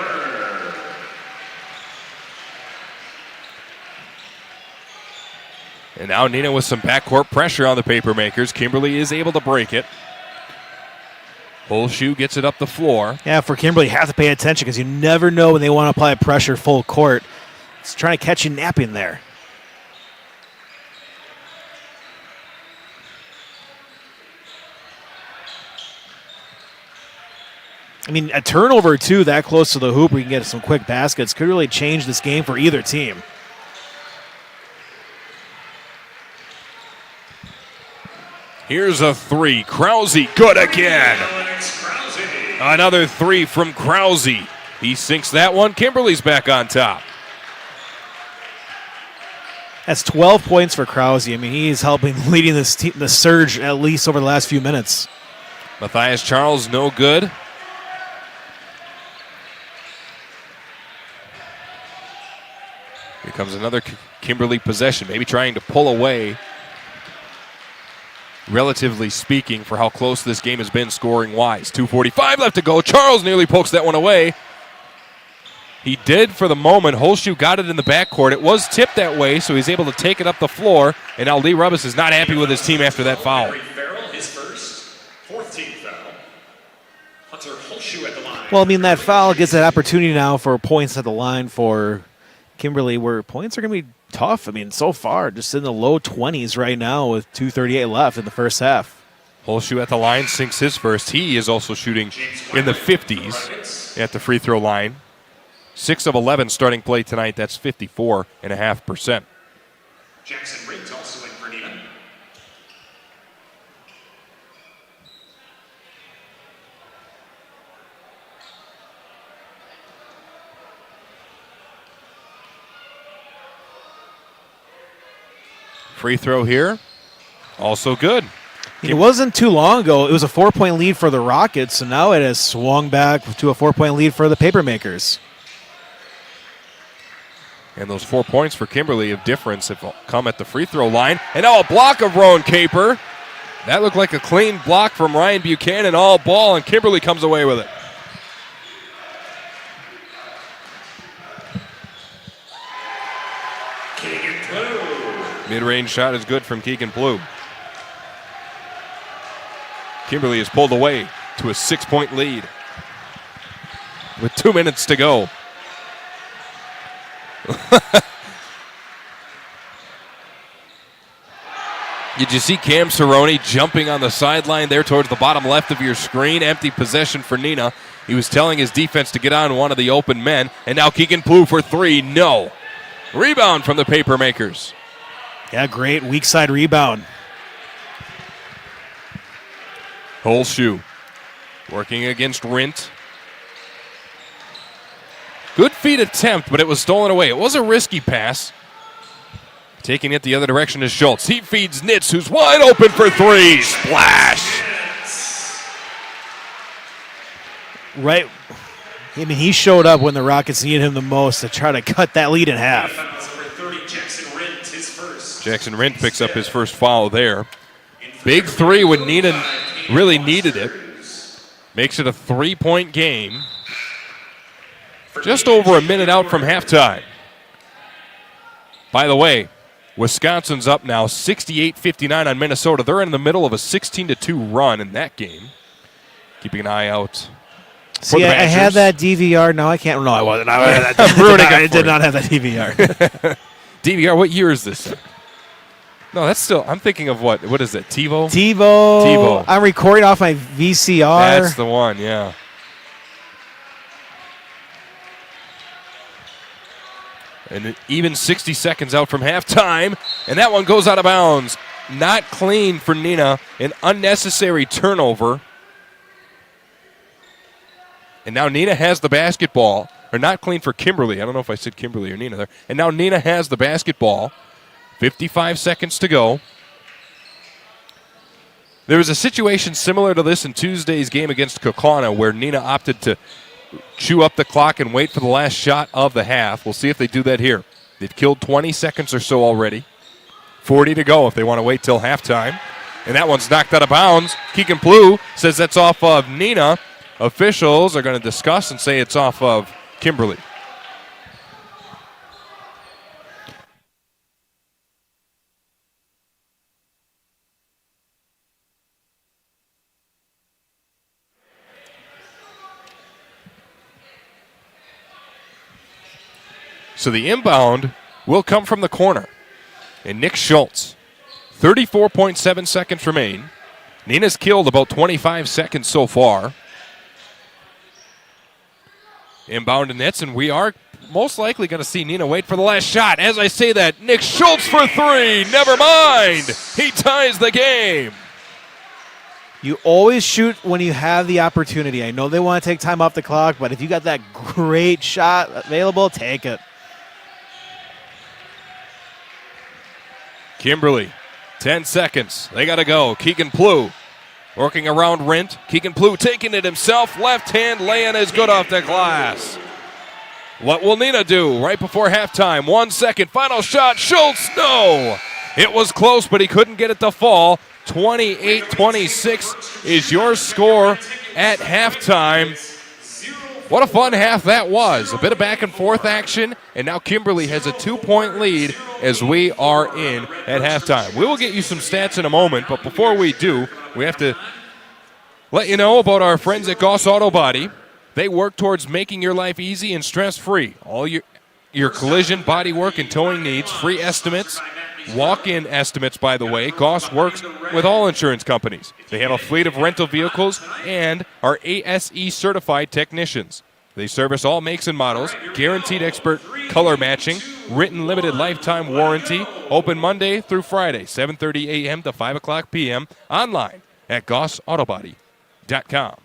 And now Neenah with some backcourt pressure on the Papermakers. Kimberly is able to break it. Holshoe gets it up the floor. Yeah, for Kimberly, you have to pay attention because you never know when they want to apply pressure full court. It's trying to catch you napping there. I mean, a turnover, too, that close to the hoop where you can get some quick baskets could really change this game for either team. Here's a three. Krause, good again. Another three from Krause. He sinks that one. Kimberly's back on top. That's 12 points for Krause. I mean, he's helping leading this team, the surge, at least over the last few minutes. Matthias Charles, no good. Here comes another Kimberly possession, maybe trying to pull away, relatively speaking, for how close this game has been scoring-wise. 2:45 left to go. Charles nearly pokes that one away. He did for the moment. Holshoe got it in the backcourt. It was tipped that way, so he's able to take it up the floor, and now Lee Rubbis is not happy with his team after that foul. His first, 14th foul. Hunter Holshoe at the line. Well, I mean, that foul gets that opportunity now for points at the line for Kimberly, where points are going to be tough. I mean, so far, just in the low 20s right now with 2:38 left in the first half. Holshoe at the line sinks his first. He is also shooting in the 50s at the free throw line. 6 of 11 starting play tonight. That's 54.5%. Jackson Riggs also in for Neenah. Free throw here. Also good. It wasn't too long ago. It was a 4-point lead for the Rockets, and now it has swung back to a 4-point lead for the Papermakers. And those 4 points for Kimberly of difference have come at the free throw line. And now a block of Roan Caper. That looked like a clean block from Ryan Buchanan, all ball, and Kimberly comes away with it. Mid-range shot is good from Keegan Blue. Kimberly is pulled away to a 6-point lead with 2 minutes to go. Did you see Cam Cerrone jumping on the sideline there towards the bottom left of your screen? Empty possession for Neenah. He was telling his defense to get on one of the open men. And now Keegan Blue for three. No. Rebound from the Papermakers. Yeah, great weak side rebound. Holshoe working against Rint. Good feed attempt, but it was stolen away. It was a risky pass. Taking it the other direction is Schultz. He feeds Nitz, who's wide open for three. Splash! Right. I mean, he showed up when the Rockets needed him the most to try to cut that lead in half. Jackson Rint picks up his first foul there. Big three when Neenah really needed it. Makes it a 3-point game. Just over a minute out from halftime. By the way, Wisconsin's up now 68-59 on Minnesota. They're in the middle of a 16-2 run in that game. Keeping an eye out. See, I had that DVR. No, I can't. No, I wasn't. I did not have that DVR. DVR, what year is this? No, that's still, I'm thinking of what is it, TiVo? TiVo. I'm recording off my VCR. That's the one, yeah. And even 60 seconds out from halftime, and that one goes out of bounds. Not clean for Neenah, an unnecessary turnover. And now Neenah has the basketball, or not clean for Kimberly. I don't know if I said Kimberly or Neenah there. And now Neenah has the basketball. 55 seconds to go. There was a situation similar to this in Tuesday's game against Kaukauna where Neenah opted to chew up the clock and wait for the last shot of the half. We'll see if they do that here. They've killed 20 seconds or so already. 40 to go if they want to wait till halftime. And that one's knocked out of bounds. Keegan Plue says that's off of Neenah. Officials are going to discuss and say it's off of Kimberly. So the inbound will come from the corner. And Nick Schultz, 34.7 seconds remain. Neenah's killed about 25 seconds so far. Inbound to Nits, and we are most likely going to see Neenah wait for the last shot. As I say that, Nick Schultz for three. Never mind. He ties the game. You always shoot when you have the opportunity. I know they want to take time off the clock, but if you got that great shot available, take it. Kimberly, 10 seconds. They got to go. Keegan Plue working around Rint. Keegan Plue taking it himself. Left hand laying is good off the glass. What will Neenah do right before halftime? 1 second. Final shot. Schultz, no. It was close, but he couldn't get it to fall. 28-26 is your score at halftime. What a fun half that was. A bit of back and forth action, and now Kimberly has a 2-point lead as we are in at halftime. We will get you some stats in a moment, but before we do, we have to let you know about our friends at Goss Auto Body. They work towards making your life easy and stress-free. All your collision, body work, and towing needs, free estimates, walk-in estimates, by the way. Goss works with all insurance companies. They have a fleet of rental vehicles and are ASE-certified technicians. They service all makes and models, guaranteed expert color matching, written limited lifetime warranty, open Monday through Friday, 7:30 a.m. to 5 o'clock p.m., online at GossAutobody.com.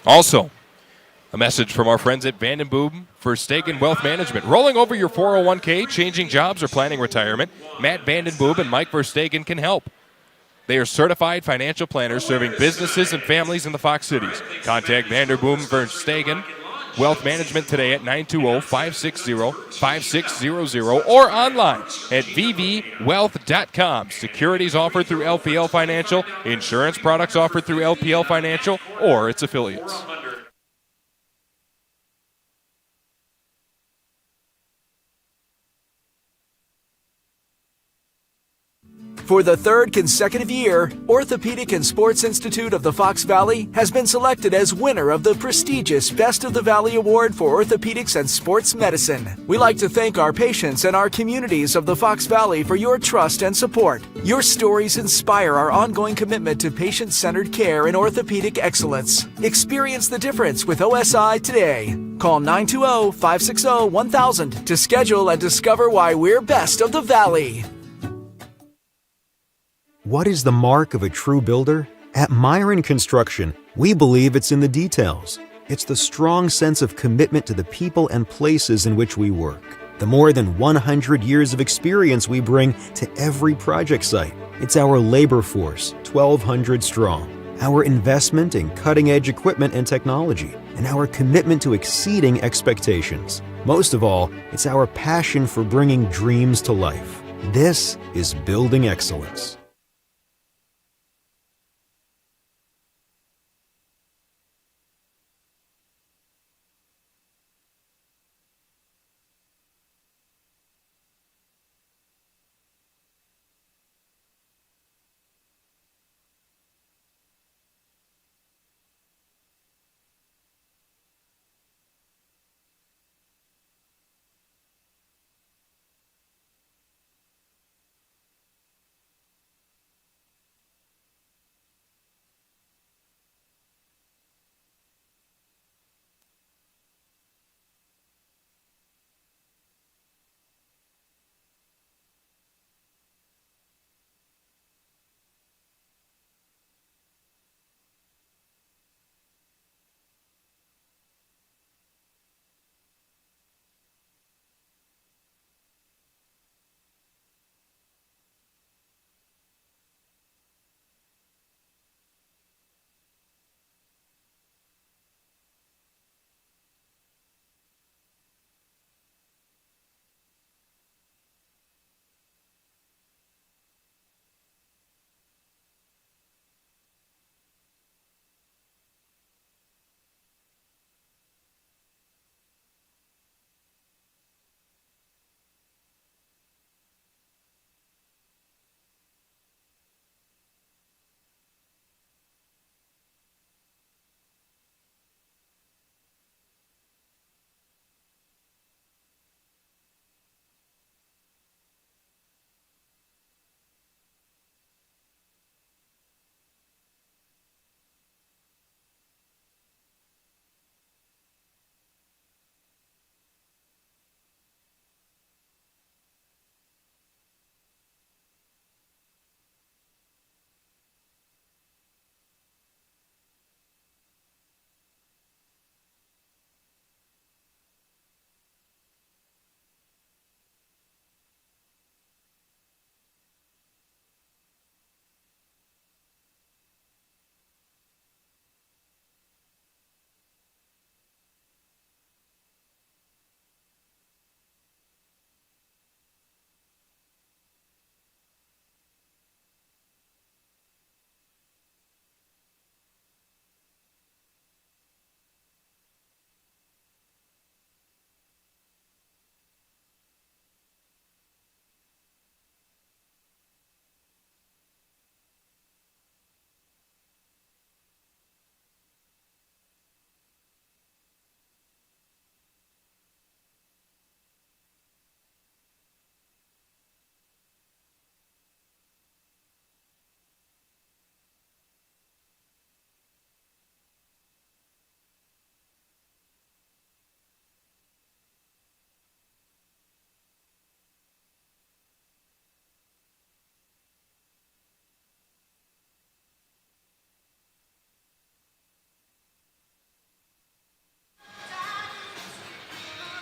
Also, a message from our friends at Vandenboom Verstegen Wealth Management. Rolling over your 401k, changing jobs, or planning retirement, Matt Vandenboom and Mike Verstegen can help. They are certified financial planners serving businesses and families in the Fox Cities. Contact Vandenboom Verstegen Wealth Management today at 920-560-5600 or online at vvwealth.com. Securities offered through LPL Financial, insurance products offered through LPL Financial or its affiliates. For the third consecutive year, Orthopedic and Sports Institute of the Fox Valley has been selected as winner of the prestigious Best of the Valley Award for Orthopedics and Sports Medicine. We like to thank our patients and our communities of the Fox Valley for your trust and support. Your stories inspire our ongoing commitment to patient-centered care and orthopedic excellence. Experience the difference with OSI today. Call 920-560-1000 to schedule and discover why we're best of the Valley. What is the mark of a true builder? At Myron Construction, we believe it's in the details. It's the strong sense of commitment to the people and places in which we work. The more than 100 years of experience we bring to every project site. It's our labor force, 1,200 strong. Our investment in cutting-edge equipment and technology. And our commitment to exceeding expectations. Most of all, it's our passion for bringing dreams to life. This is building excellence.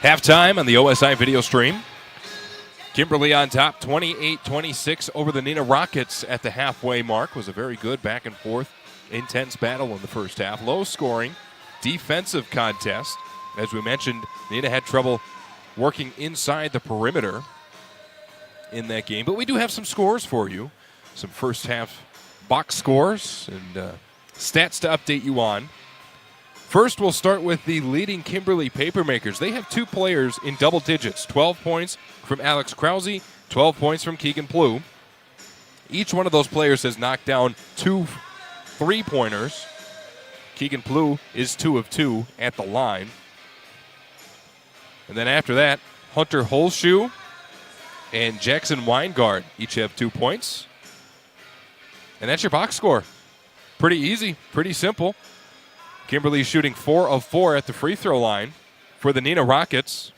Halftime on the OSI video stream. Kimberly on top, 28-26 over the Neenah Rockets at the halfway mark. Was a very good back and forth, intense battle in the first half. Low scoring, defensive contest. As we mentioned, Neenah had trouble working inside the perimeter in that game. But we do have some scores for you, some first half box scores and stats to update you on. First, we'll start with the leading Kimberly Papermakers. They have 2 players in double digits, 12 points from Alex Krause, 12 points from Keegan Plew. Each one of those players has knocked down 2 3-pointers. Keegan Plew is 2 of 2 at the line. And then after that, Hunter Holshoe and Jackson Weingard each have 2 points. And that's your box score. Pretty easy, pretty simple. Kimberly shooting 4 of 4 at the free throw line. For the Neenah Rockets,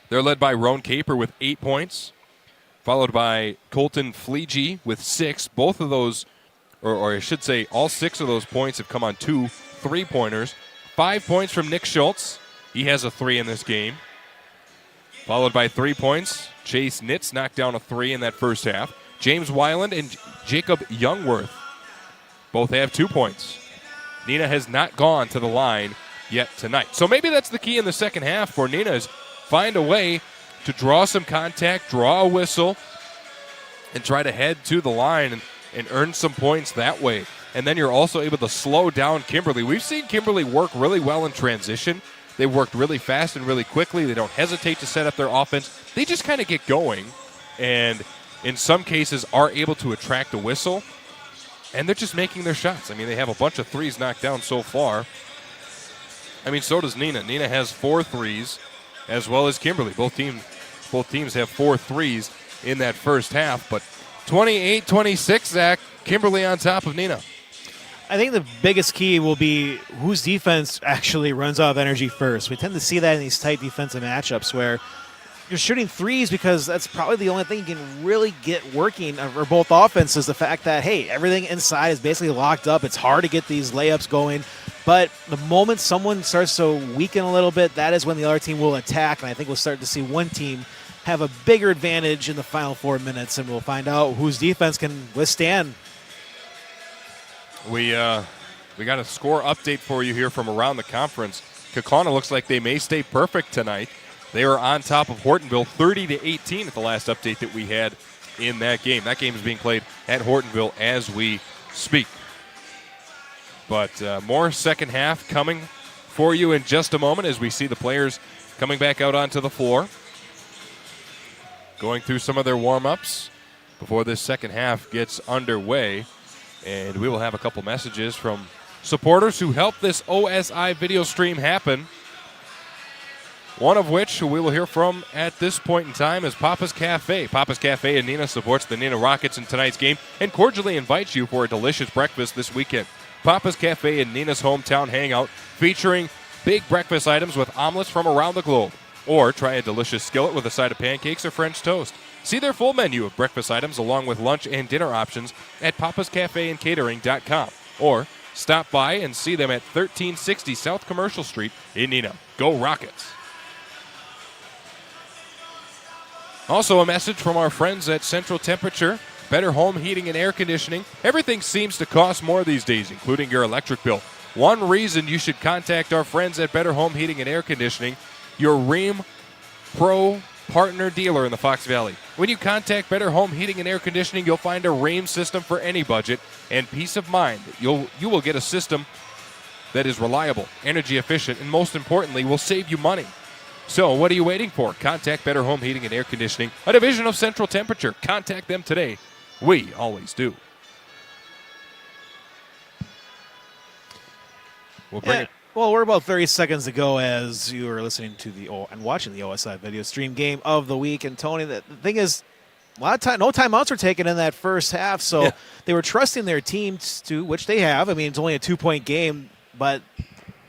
they're led by Roan Caper with 8 points, followed by Colton Fleege with 6. Both of those, or I should say all 6 of those points have come on 2 3-pointers. 5 points from Nick Schultz. He has a 3 in this game. Followed by 3 points, Chase Nitz knocked down a 3 in that first half. James Weiland and Jacob Youngworth both have 2 points. Neenah has not gone to the line yet tonight. So maybe that's the key in the second half for Neenah is find a way to draw some contact, draw a whistle, and try to head to the line and earn some points that way. And then you're also able to slow down Kimberly. We've seen Kimberly work really well in transition. They worked really fast and really quickly. They don't hesitate to set up their offense. They just kind of get going and in some cases are able to attract a whistle. And they're just making their shots. I mean, they have a bunch of threes knocked down so far. I mean, so does Neenah. Neenah has 4 threes, as well as Kimberly. Both teams have 4 threes in that first half. But 28-26, Zach, Kimberly on top of Neenah. I think the biggest key will be whose defense actually runs out of energy first. We tend to see that in these tight defensive matchups where you're shooting threes because that's probably the only thing you can really get working for both offenses. The fact that, hey, everything inside is basically locked up. It's hard to get these layups going. But the moment someone starts to weaken a little bit, that is when the other team will attack. And I think we'll start to see one team have a bigger advantage in the final 4 minutes, and we'll find out whose defense can withstand. We got a score update for you here from around the conference. Kaukauna looks like they may stay perfect tonight. They were on top of Hortonville 30-18 at the last update that we had in that game. That game is being played at Hortonville as we speak. But more second half coming for you in just a moment as we see the players coming back out onto the floor, going through some of their warm-ups before this second half gets underway. And we will have a couple messages from supporters who helped this OSI video stream happen. One of which we will hear from at this point in time is Papa's Cafe. Papa's Cafe in Neenah supports the Neenah Rockets in tonight's game and cordially invites you for a delicious breakfast this weekend. Papa's Cafe in Neenah's hometown hangout featuring big breakfast items with omelets from around the globe. Or try a delicious skillet with a side of pancakes or French toast. See their full menu of breakfast items along with lunch and dinner options at papascafeandcatering.com. Or stop by and see them at 1360 South Commercial Street in Neenah. Go Rockets! Also a message from our friends at Central Temperature, Better Home Heating and Air Conditioning. Everything seems to cost more these days, including your electric bill. One reason you should contact our friends at Better Home Heating and Air Conditioning, your Rheem Pro partner dealer in the Fox Valley. When you contact Better Home Heating and Air Conditioning, you'll find a Rheem system for any budget and peace of mind. You will get a system that is reliable, energy efficient, and most importantly, will save you money. So what are you waiting for? Contact Better Home Heating and Air Conditioning, a division of Central Temperature. Contact them today. We always do. We'll bring it. Well, we're about 30 seconds to go as you are listening to and watching the OSI video stream game of the week. And Tony, the thing is, a lot of time, no timeouts were taken in that first half, so they were trusting their teams to, which they have. I mean, it's only a 2-point game, but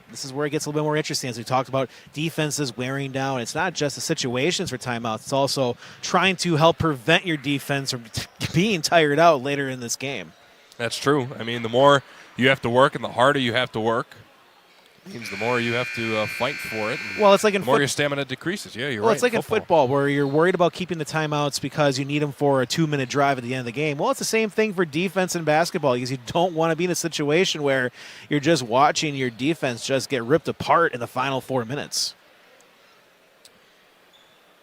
this is where it gets a little bit more interesting. As we talked about, defenses wearing down. It's not just the situations for timeouts. It's also trying to help prevent your defense from being tired out later in this game. That's true. I mean, the more you have to work and the harder you have to work, Means the more you have to fight for it, Well, it's like in the more your stamina decreases. Yeah, you're right. Well, it's like in football where you're worried about keeping the timeouts because you need them for a 2-minute drive at the end of the game. Well, it's the same thing for defense in basketball because you don't want to be in a situation where you're just watching your defense just get ripped apart in the final 4 minutes.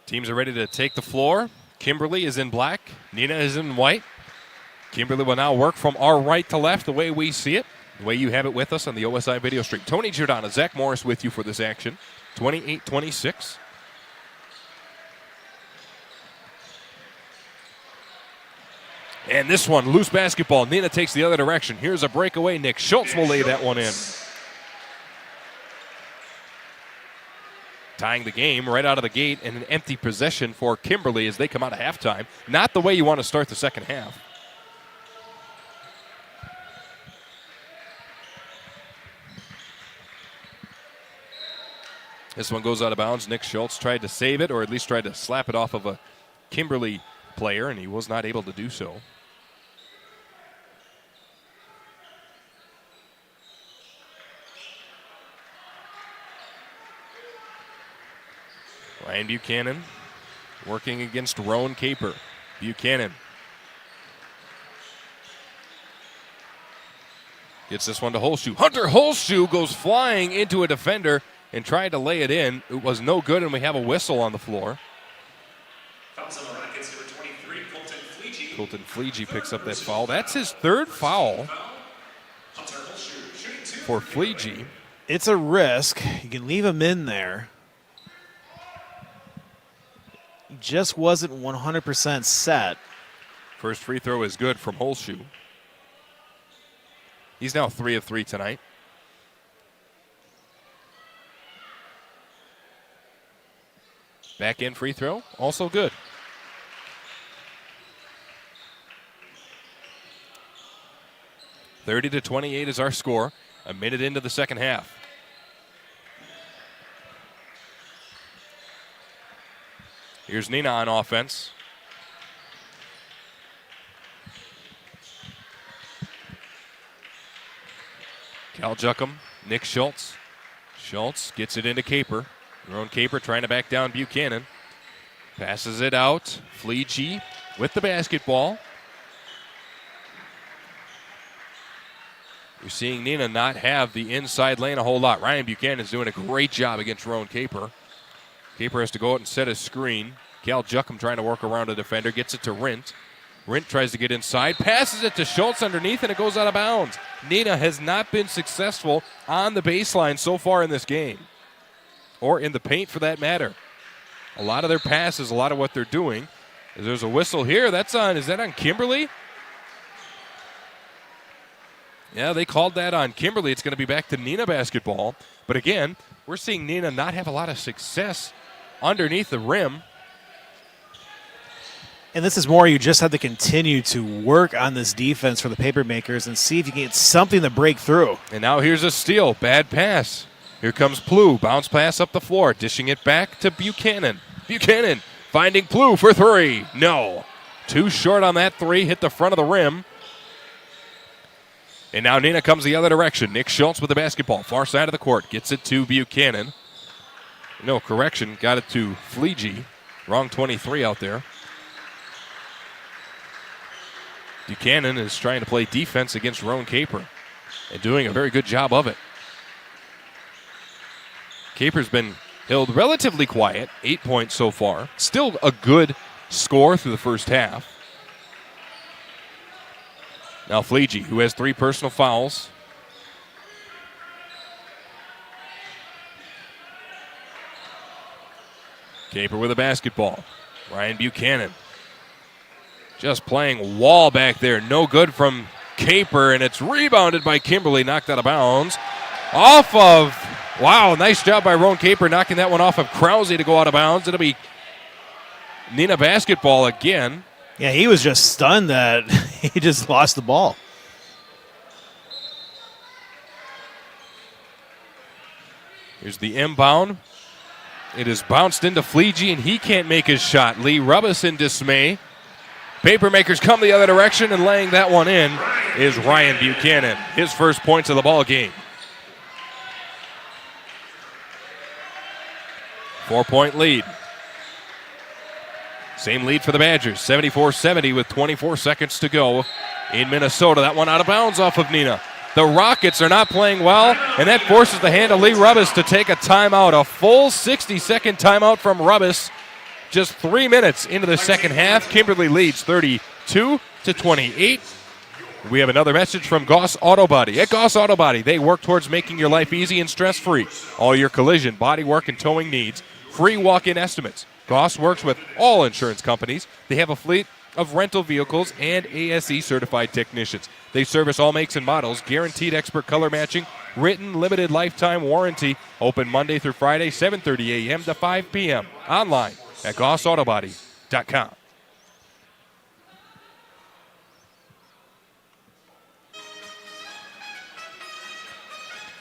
Teams are ready to take the floor. Kimberly is in black. Neenah is in white. Kimberly will now work from our right to left the way we see it, the way you have it with us on the OSI video stream. Tony Giordano, Zach Morris with you for this action. 28-26. And this one, loose basketball. Neenah takes the other direction. Here's a breakaway. Nick Schultz will lay that one in. Tying the game right out of the gate, and an empty possession for Kimberly as they come out of halftime. Not the way you want to start the second half. This one goes out of bounds. Nick Schultz tried to save it, or at least tried to slap it off of a Kimberly player, and he was not able to do so. Ryan Buchanan working against Roan Caper. Buchanan gets this one to Holshoe. Hunter Holshoe goes flying into a defender and tried to lay it in. It was no good, and we have a whistle on the floor. Fouls on the Rockets, number 23, Colton Fleege. Colton Fleege picks up that foul. That's his third foul Hunter Holshoe, shooting 2 for Fleege. It's a risk. You can leave him in there. He just wasn't 100% set. First free throw is good from Holshoe. He's now 3 of 3 tonight. Back in free throw, also good. (30-28) is our score. A minute into the second half. Here's Neenah on offense. Cal Juckham, Nick Schultz. Schultz gets it into Caper. Roan Caper trying to back down Buchanan. Passes it out. Fleege with the basketball. You're seeing Neenah not have the inside lane a whole lot. Ryan Buchanan's doing a great job against Roan Caper. Caper has to go out and set a screen. Cal Juckham trying to work around a defender. Gets it to Rint. Rint tries to get inside. Passes it to Schultz underneath, and it goes out of bounds. Neenah has not been successful on the baseline so far in this game. Or in the paint for that matter. A lot of their passes, a lot of what they're doing. There's a whistle here. Is that on Kimberly? Yeah, they called that on Kimberly. It's going to be back to Neenah basketball. But again, we're seeing Neenah not have a lot of success underneath the rim. And this is more you just have to continue to work on this defense for the Papermakers and see if you can get something to break through. And now here's a steal. Bad pass. Here comes Plough. Bounce pass up the floor. Dishing it back to Buchanan. Buchanan finding Plough for 3. No. Too short on that 3. Hit the front of the rim. And now Neenah comes the other direction. Nick Schultz with the basketball. Far side of the court. Gets it to Buchanan. No, correction. Got it to Fleege. Wrong 23 out there. Buchanan is trying to play defense against Roan Caper and doing a very good job of it. Caper's been held relatively quiet, 8 points so far. Still a good score through the first half. Now Fleege, who has 3 personal fouls. Caper with a basketball. Ryan Buchanan just playing wall back there. No good from Caper, and it's rebounded by Kimberly, knocked out of bounds. Wow, nice job by Roan Caper knocking that one off of Krause to go out of bounds. It'll be Neenah basketball again. Yeah, he was just stunned that he just lost the ball. Here's the inbound. It is bounced into Fleege, and he can't make his shot. Lee Rubbis in dismay. Papermakers come the other direction, and laying that one in is Ryan Buchanan. His first points of the ball game. 4-point lead. Same lead for the Badgers, 74-70 with 24 seconds to go in Minnesota. That one out of bounds off of Neenah. The Rockets are not playing well, and that forces the hand of Lee Rubbis to take a timeout. A full 60-second timeout from Rubbis. Just 3 minutes into the second half. Kimberly leads 32-28. We have another message from Goss Auto Body. At Goss Auto Body, they work towards making your life easy and stress-free. All your collision, body work, and towing needs. Free walk-in estimates. Goss works with all insurance companies. They have a fleet of rental vehicles and ASE-certified technicians. They service all makes and models, guaranteed expert color matching, written limited lifetime warranty. Open Monday through Friday, 7:30 a.m. to 5 p.m. Online at GossAutoBody.com.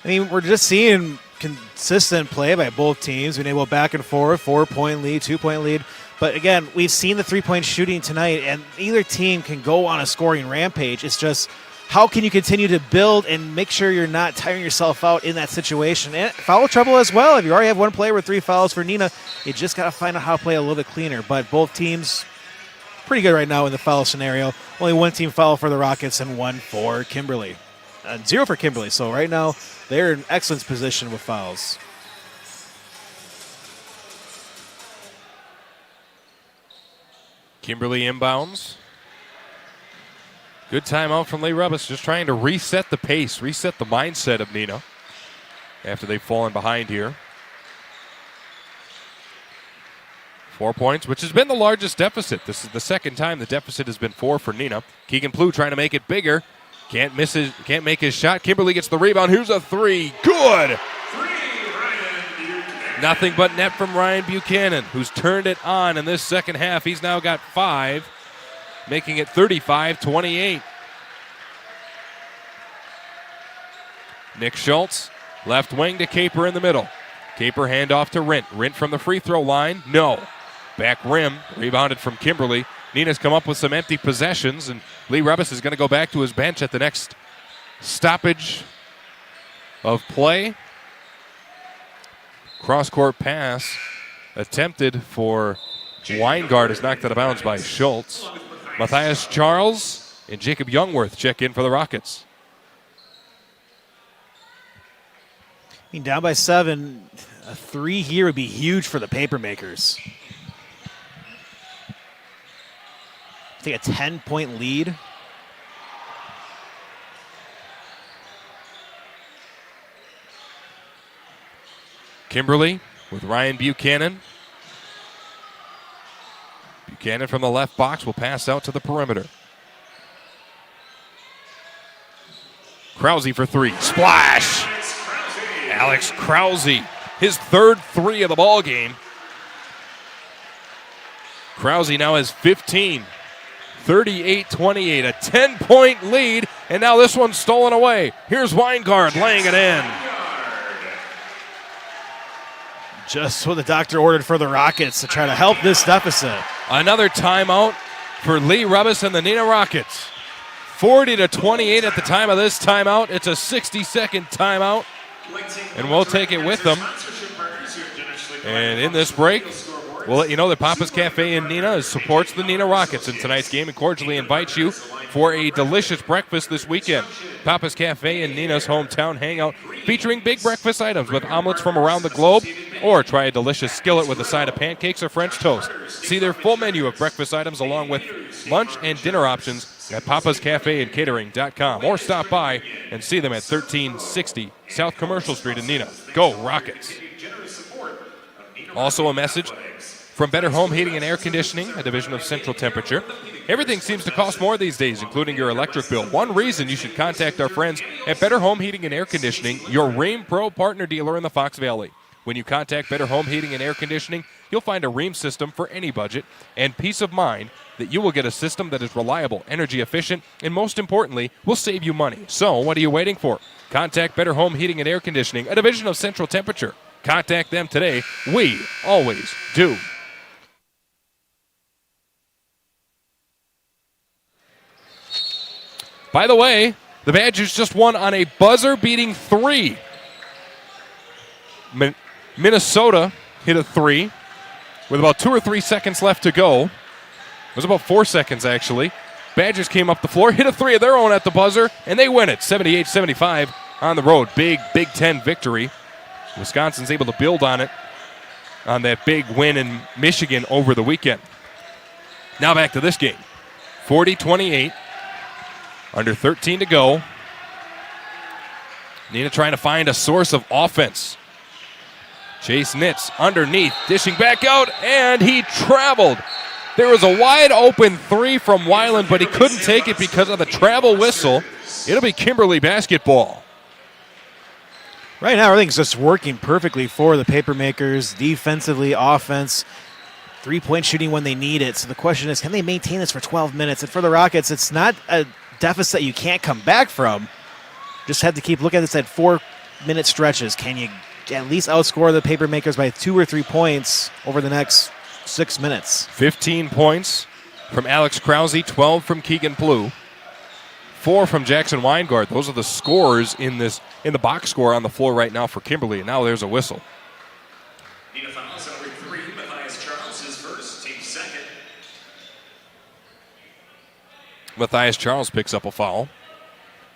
I mean, we're just seeing consistent play by both teams, being able back and forth, 4-point lead, 2-point lead. But again, we've seen the three-point shooting tonight, and either team can go on a scoring rampage. It's just how can you continue to build and make sure you're not tiring yourself out in that situation. And foul trouble as well. If you already have one player with 3 fouls for Neenah, you just got to find out how to play a little bit cleaner. But both teams pretty good right now in the foul scenario. Only one team foul for the Rockets and 1 for Kimberly. 0 for Kimberly. So right now they're in excellent position with fouls. Kimberly inbounds. Good timeout from Lee Rubbis, just trying to reset the pace, reset the mindset of Neenah after they've fallen behind here. 4 points, which has been the largest deficit. This is the second time the deficit has been 4 for Neenah. Keegan Plew trying to make it bigger. Can't make his shot. Kimberly gets the rebound. Here's a 3. Good. Nothing but net from Ryan Buchanan, who's turned it on in this second half. He's now got 5, making it 35-28. Nick Schultz, left wing to Caper in the middle. Caper handoff to Rint. Rint from the free throw line. No. Back rim. Rebounded from Kimberly. Neenah's come up with some empty possessions, and Lee Rubbis is going to go back to his bench at the next stoppage of play. Cross-court pass attempted for Weingart is knocked out of bounds by Schultz. Matthias Charles and Jacob Youngworth check in for the Rockets. I mean, down by 7, a 3 here would be huge for the Papermakers. I think a 10-point lead. Kimberly with Ryan Buchanan. Buchanan from the left box will pass out to the perimeter. Krause for 3. Splash! Alex Krause, his third 3 of the ball game. Krause now has 15. 38-28, a 10-point lead, and now this one's stolen away. Here's Weingart laying it in. Just what the doctor ordered for the Rockets to try to help this deficit. Another timeout for Lee Rubbis and the Neenah Rockets. 40-28 at the time of this timeout. It's a 60-second timeout, and we'll take it with them. And in this break, we'll let you know that Papa's Cafe in Neenah supports the Neenah Rockets in tonight's game and cordially invites you for a delicious breakfast this weekend. Papa's Cafe in Neenah's hometown hangout featuring big breakfast items with omelets from around the globe, or try a delicious skillet with a side of pancakes or French toast. See their full menu of breakfast items along with lunch and dinner options at papascafeandcatering.com, or stop by and see them at 1360 South Commercial Street in Neenah. Go Rockets! Also a message from Better Home Heating and Air Conditioning, a division of Central Temperature. Everything seems to cost more these days, including your electric bill. One reason you should contact our friends at Better Home Heating and Air Conditioning, your Rheem Pro partner dealer in the Fox Valley. When you contact Better Home Heating and Air Conditioning, you'll find a Rheem system for any budget and peace of mind that you will get a system that is reliable, energy efficient, and most importantly, will save you money. So what are you waiting for? Contact Better Home Heating and Air Conditioning, a division of Central Temperature. Contact them today. We always do. By the way, the Badgers just won on a buzzer-beating 3. Minnesota hit a three with about 2 or 3 seconds left to go. It was about 4 seconds, actually. Badgers came up the floor, hit a three of their own at the buzzer, and they win it 78-75 on the road. Big Big Ten victory. Wisconsin's able to build on it on that big win in Michigan over the weekend. Now back to this game. 40-28. Under 13 to go. Neenah trying to find a source of offense. Chase Nitz underneath, dishing back out, and he traveled. There was a wide open three from Weiland, but he couldn't take it because of the travel whistle. It'll be Kimberly basketball. Right now, everything's just working perfectly for the Papermakers, defensively, offense, three-point shooting when they need it. So the question is, can they maintain this for 12 minutes? And for the Rockets, it's not a deficit you can't come back from. Just have to keep looking at this at 4-minute stretches. Can you at least outscore the Papermakers by 2 or 3 points over the next 6 minutes? 15 points from Alex Krause, 12 from Keegan Blue, 4 from Jackson Weingart. Those are the scores in the box score on the floor right now for Kimberly. And now there's a whistle. Neenah fouls number 3. Matthias Charles is first, team second. Matthias Charles picks up a foul.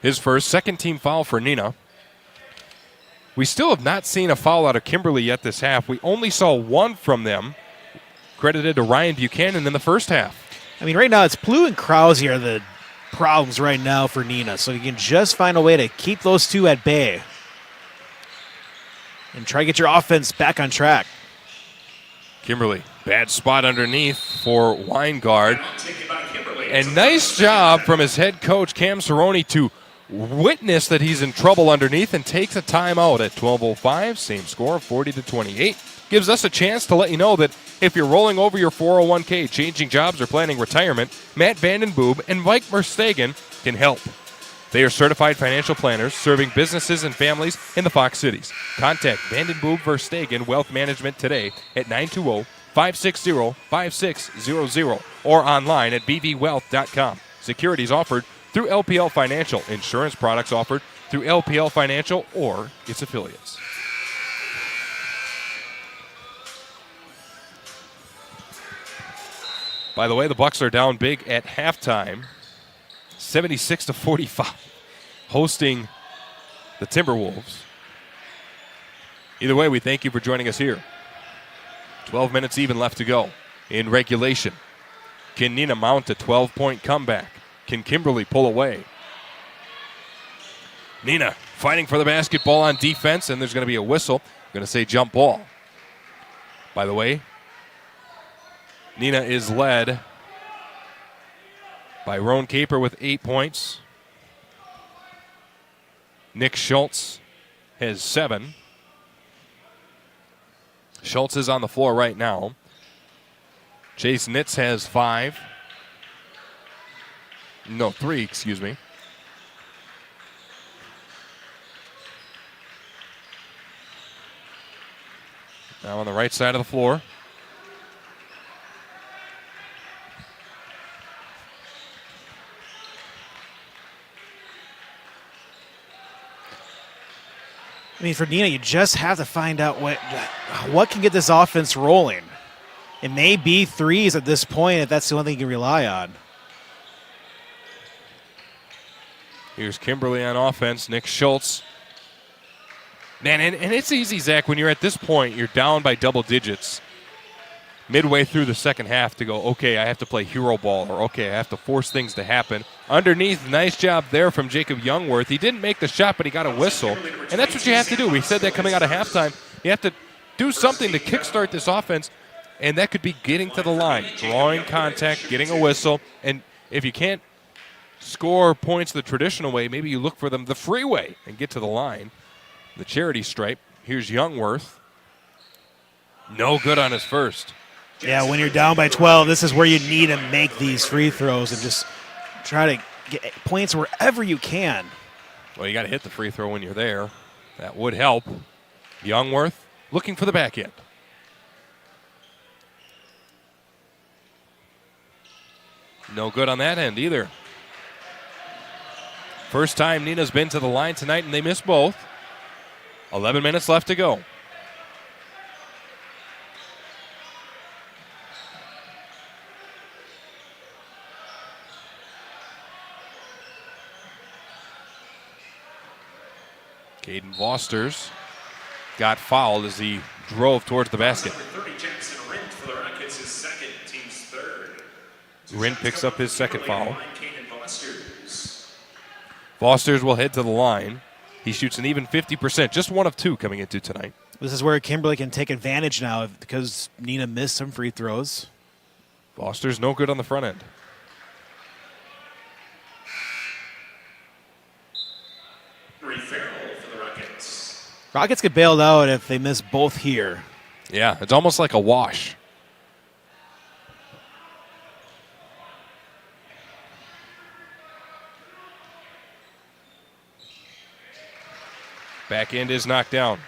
His first, second team foul for Neenah. We still have not seen a foul out of Kimberly yet this half. We only saw one from them, credited to Ryan Buchanan in the first half. I mean, right now it's Blue and Krause are the problems right now for Neenah. So you can just find a way to keep those two at bay and try to get your offense back on track. Kimberly, bad spot underneath for Weingart. And nice job from his head coach, Cam Cerrone, to witness that he's in trouble underneath and takes a timeout at 12:05. Same score, 40-28. Gives us a chance to let you know that if you're rolling over your 401k, changing jobs, or planning retirement, Matt Vandenboob and Mike Verstegen can help. They are certified financial planners serving businesses and families in the Fox Cities. Contact Vandenboob Verstegen Wealth Management today at 920-560-5600 or online at bvwealth.com. Securities offered through LPL Financial. Insurance products offered through LPL Financial or its affiliates. By the way, the Bucks are down big at halftime, 76-45, hosting the Timberwolves. Either way, we thank you for joining us here. 12 minutes even left to go in regulation. Can Neenah mount a 12-point comeback? Can Kimberly pull away? Neenah fighting for the basketball on defense, and there's going to be a whistle. I'm going to say jump ball. By the way, Neenah is led by Roan Caper with 8 points. Nick Schultz has 7. Schultz is on the floor right now. Chase Nitz has 5. No, 3, excuse me. Now on the right side of the floor. I mean, for Neenah, you just have to find out what can get this offense rolling. It may be threes at this point if that's the only thing you can rely on. Here's Kimberly on offense. Nick Schultz. Man, and it's easy, Zach, when you're at this point, you're down by double digits midway through the second half to go, okay, I have to play hero ball, or okay, I have to force things to happen. Underneath, nice job there from Jacob Youngworth. He didn't make the shot, but he got a whistle. And that's what you have to do. We said that coming out of halftime. You have to do something to kickstart this offense, and that could be getting to the line, drawing contact, getting a whistle. And if you can't score points the traditional way, maybe you look for them the free way and get to the line. The charity stripe. Here's Youngworth. No good on his first. Yeah, when you're down by 12, this is where you need to make these free throws and just try to get points wherever you can. Well, you got to hit the free throw when you're there. That would help. Youngworth looking for the back end. No good on that end either. First time Neenah's been to the line tonight, and they missed both. 11 minutes left to go. Caden Vosters got fouled as he drove towards the basket. Number 30, Jackson Rint for the Rockets, his second, team's third. Rint picks up his second foul. Caden Vosters. Vosters will head to the line. He shoots an even 50%, just 1 of 2 coming into tonight. This is where Kimberly can take advantage now because Neenah missed some free throws. Vosters no good on the front end. Farrell for the Rockets. Rockets get bailed out if they miss both here. Yeah, it's almost like a wash. Back end is knocked down.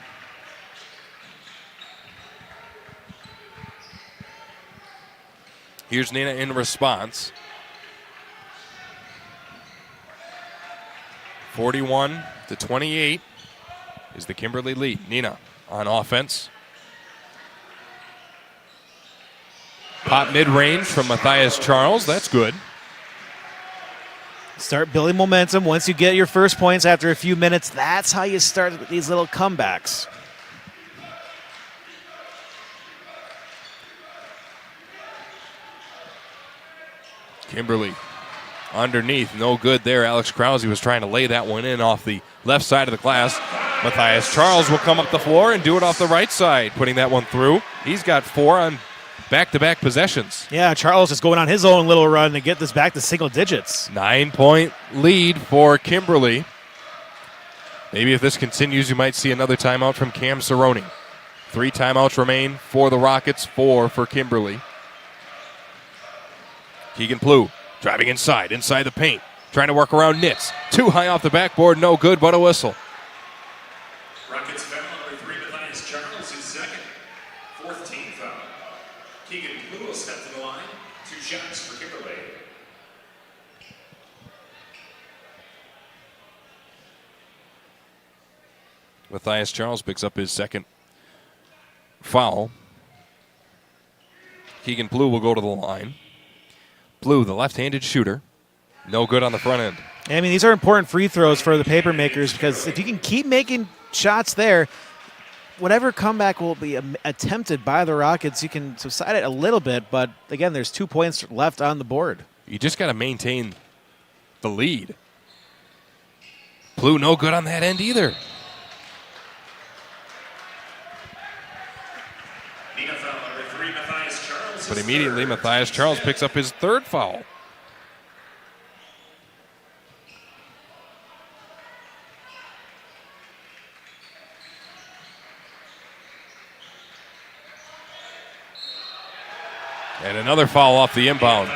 Here's Neenah in response. 41-28 is the Kimberly lead. Neenah on offense. Pop mid-range from Matthias Charles. That's good. Start building momentum. Once you get your first points after a few minutes, that's how you start these little comebacks. Kimberly underneath, no good there. Alex Krause was trying to lay that one in off the left side of the glass. Matthias Charles will come up the floor and do it off the right side, putting that one through. He's got 4 on back-to-back possessions. Yeah, Charles is going on his own little run to get this back to single digits. 9-point lead for Kimberly. Maybe if this continues, you might see another timeout from Cam Cerrone. 3 timeouts remain for the Rockets, 4 for Kimberly. Keegan Plew driving inside the paint, trying to work around Nitz. Too high off the backboard, no good, but a whistle. Rockets foul number 3, Matthias Charles, his second. 4th team foul. Keegan Blue will step to the line. 2 shots for Kimberly. Matthias Charles picks up his second foul. Keegan Plew will go to the line. Blue, the left-handed shooter. No good on the front end. I mean, these are important free throws for the paper makers because if you can keep making shots there, whatever comeback will be attempted by the Rockets, you can subside it a little bit. But, again, there's 2 points left on the board. You just got to maintain the lead. Blue, no good on that end either. Neenah foul number 3, Matthias Charles. But immediately, Matthias Charles picks up his 3rd foul. And another foul off the inbound.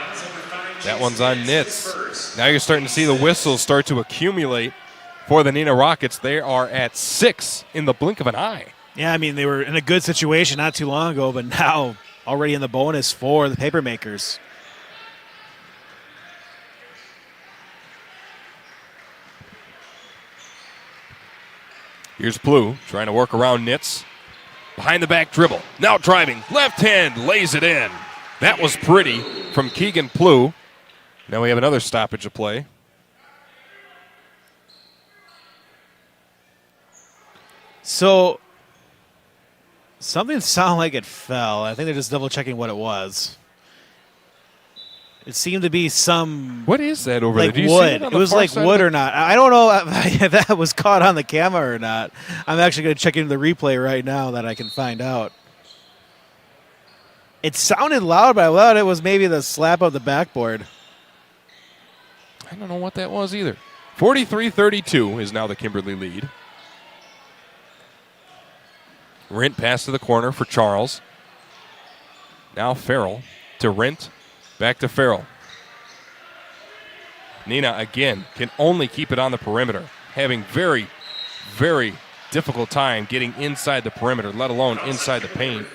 That one's on Nitz. Now you're starting to see the whistles start to accumulate for the Neenah Rockets. They are at 6 in the blink of an eye. Yeah, I mean, they were in a good situation not too long ago, but now already in the bonus for the paper makers. Here's Plew trying to work around Nitz. Behind the back dribble. Now driving. Left hand lays it in. That was pretty from Keegan Plew. Now we have another stoppage of play. So something sounded like it fell. I think they're just double checking what it was. It seemed to be some What is that over like there? Do you wood. see it on It the was far like side wood of or not. I don't know if that was caught on the camera or not. I'm actually going to check into the replay right now that I can find out. It sounded loud, but I thought it was maybe the slap of the backboard. I don't know what that was either. 43-32 is now the Kimberly lead. Rint pass to the corner for Charles. Now Farrell to Rint. Back to Farrell. Neenah again can only keep it on the perimeter. Having very, very difficult time getting inside the perimeter, let alone inside the paint.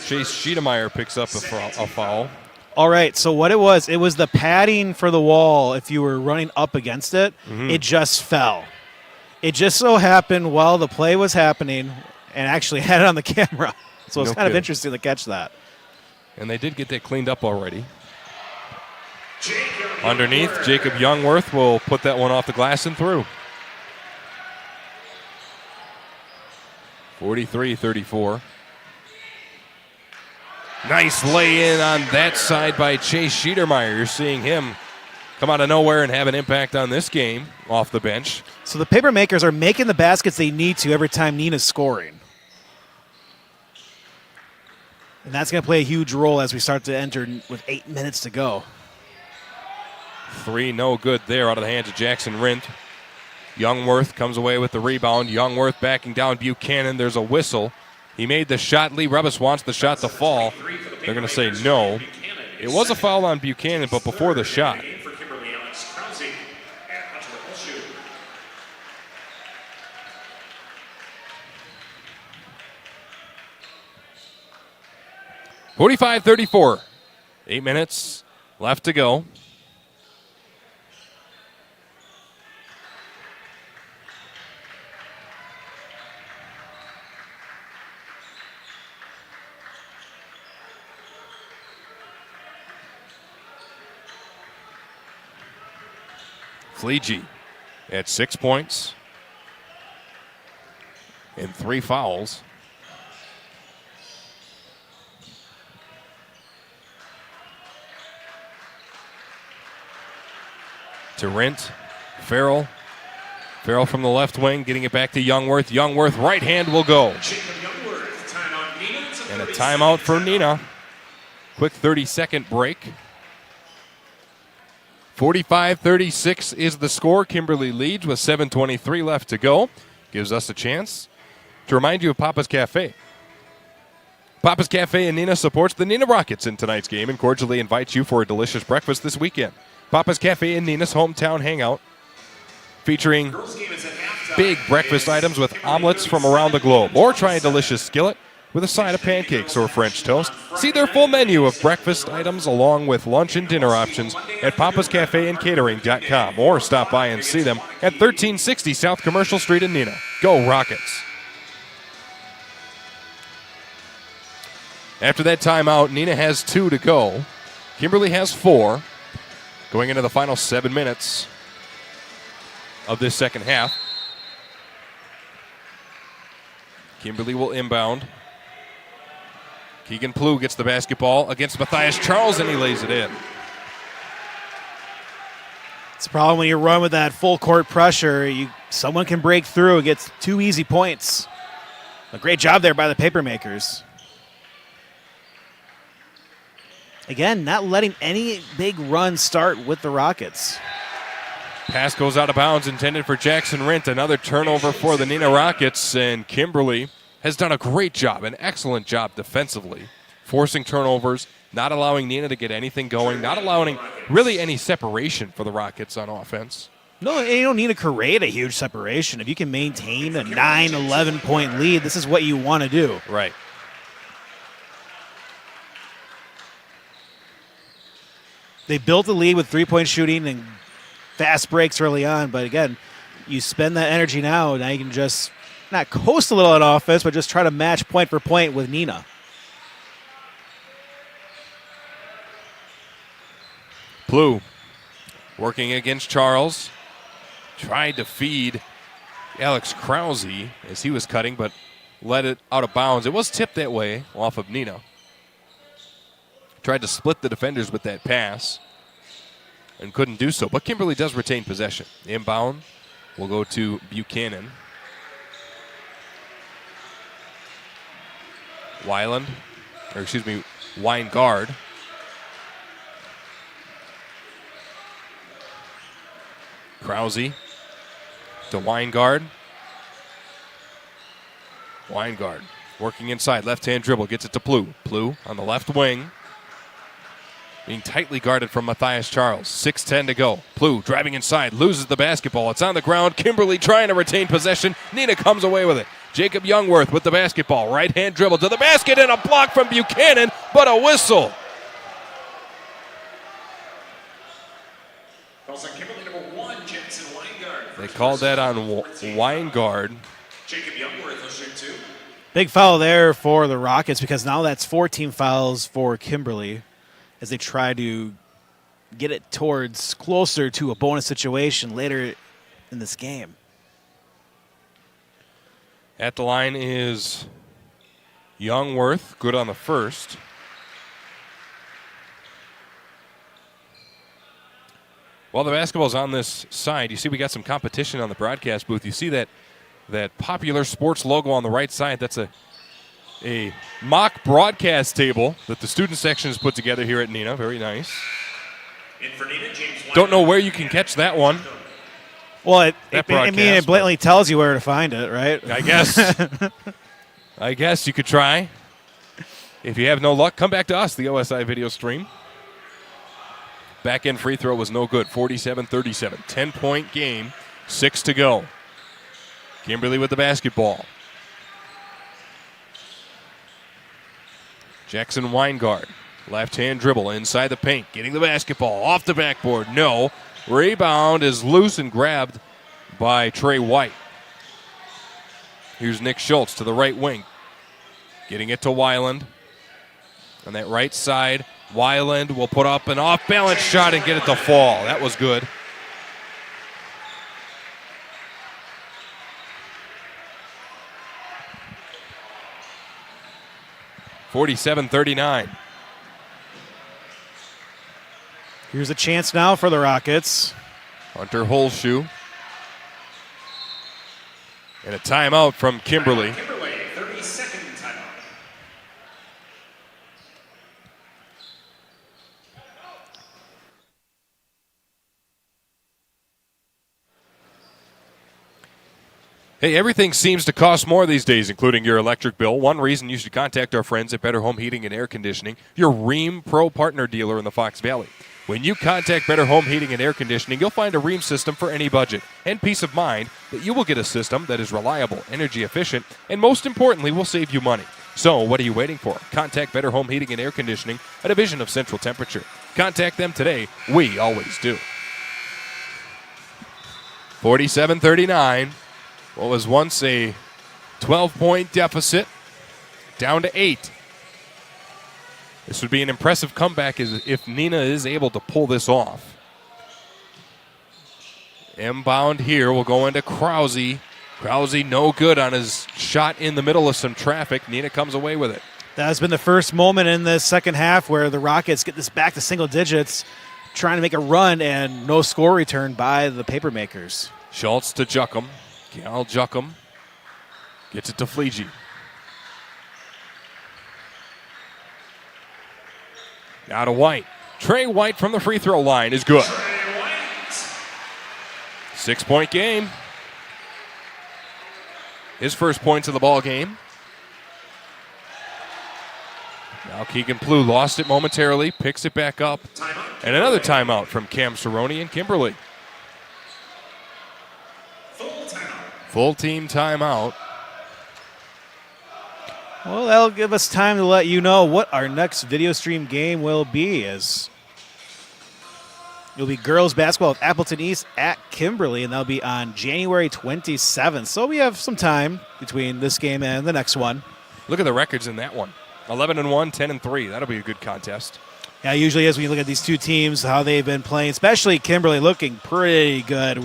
Chase Schiedermeyer picks up a foul. All right, so what it was the padding for the wall. If you were running up against it, it just fell. It just so happened while the play was happening and actually had it on the camera. So it's kind of interesting to catch that. And they did get that cleaned up already. Underneath, Jacob Youngworth will put that one off the glass and through. 43-34. Nice lay-in on that side by Chase Schiedermeyer. You're seeing him come out of nowhere and have an impact on this game off the bench. So the paper makers are making the baskets they need to every time Neenah's scoring. And that's going to play a huge role as we start to enter with 8 minutes to go. 3 no good there out of the hands of Jackson Rindt. Youngworth comes away with the rebound. Youngworth backing down Buchanan. There's a whistle. He made the shot. Lee Rebus wants the shot to fall. They're going to say no. It was a foul on Buchanan, but before the shot. 45-34. 8 minutes left to go. Fleege at 6 points and 3 fouls. To Rindt. Farrell from the left wing, getting it back to Youngworth. Youngworth, right hand will go. And a timeout for Neenah. Quick 30-second break. 45-36 is the score. Kimberly leads with 7:23 left to go. Gives us a chance to remind you of Papa's Cafe. Papa's Cafe in Neenah supports the Neenah Rockets in tonight's game and cordially invites you for a delicious breakfast this weekend. Papa's Cafe in Neenah's hometown hangout, featuring big breakfast items with omelets from around the globe. Or try a delicious skillet with a side of pancakes or French toast. See their full menu of breakfast items along with lunch and dinner options at papascafeandcatering.com. Or stop by and see them at 1360 South Commercial Street in Neenah. Go Rockets! After that timeout, Neenah has 2 to go. Kimberly has 4. Going into the final 7 minutes of this second half. Kimberly will inbound. Keegan Plew gets the basketball against Matthias Charles, and he lays it in. It's a problem when you run with that full court pressure. Someone can break through and gets 2 easy points. A great job there by the paper makers. Again, not letting any big run start with the Rockets. Pass goes out of bounds, intended for Jackson Rindt. Another turnover for the Neenah Rockets, and Kimberly has done a great job, an excellent job defensively, forcing turnovers, not allowing Neenah to get anything going, not allowing really any separation for the Rockets on offense. No, you don't need to create a huge separation. If you can maintain a 9, 11-point lead, this is what you want to do. Right. They built the lead with 3-point shooting and fast breaks early on, but again, you spend that energy now you can just not coast a little on offense, but just try to match point for point with Neenah. Plew working against Charles. Tried to feed Alex Krause as he was cutting, but let it out of bounds. It was tipped that way off of Neenah. Tried to split the defenders with that pass and couldn't do so. But Kimberly does retain possession. Inbound will go to Buchanan. Weingard. Krause to Weingard. Weingard working inside. Left-hand dribble. Gets it to Plew. Plew on the left wing. Being tightly guarded from Matthias Charles. 6:10 to go. Plew driving inside. Loses the basketball. It's on the ground. Kimberly trying to retain possession. Neenah comes away with it. Jacob Youngworth with the basketball. Right-hand dribble to the basket and a block from Buchanan, but a whistle. They called that on Weingard. Jacob Youngworth will shoot 2. Big foul there for the Rockets because now that's 14 fouls for Kimberly as they try to get it towards closer to a bonus situation later in this game. At the line is Youngworth, good on the first. While the basketball's on this side, you see we got some competition on the broadcast booth. You see that Popular Sports logo on the right side. That's a mock broadcast table that the student section has put together here at Neenah. Very nice. Don't know where you can catch that one. Well, it blatantly tells you where to find it, right? I guess. I guess you could try. If you have no luck, come back to us, the OSI video stream. Back-end free throw was no good, 47-37. 10-point game, 6 to go. Kimberly with the basketball. Jackson Weingart, left-hand dribble inside the paint, getting the basketball off the backboard. No. Rebound is loose and grabbed by Trey White. Here's Nick Schultz to the right wing, getting it to Weiland. On that right side, Weiland will put up an off-balance shot and get it to fall. That was good. (47-39). Here's a chance now for the Rockets. Hunter Holshoe. And a timeout from Kimberly. Kimberly, 30-second timeout. Hey, everything seems to cost more these days, including your electric bill. One reason you should contact our friends at Better Home Heating and Air Conditioning, your Rheem Pro partner dealer in the Fox Valley. When you contact Better Home Heating and Air Conditioning, you'll find a Rheem system for any budget and peace of mind that you will get a system that is reliable, energy efficient, and most importantly, will save you money. So, what are you waiting for? Contact Better Home Heating and Air Conditioning, a division of Central Temperature. Contact them today. We always do. 47-39. What was once a 12-point deficit, down to 8. This would be an impressive comeback if Neenah is able to pull this off. Inbound here will go into Krause. Krause no good on his shot in the middle of some traffic. Neenah comes away with it. That has been the first moment in the second half where the Rockets get this back to single digits, trying to make a run, and no score return by the Papermakers. Schultz to Juckum. Cal Juckum gets it to Fleege. Now to White. Trey White from the free throw line is good. 6-point game. His first points of the ball game. Now Keegan Plew lost it momentarily, picks it back up. And another timeout from Cam Cerrone and Kimberly. Full team timeout. Well, that'll give us time to let you know what our next video stream game will be. As it'll be girls basketball with Appleton East at Kimberly, and that'll be on January 27th. So we have some time between this game and the next one. Look at the records in that one. 11-1, 10-3. That'll be a good contest. Yeah, usually as we look at these two teams, how they've been playing, especially Kimberly looking pretty good.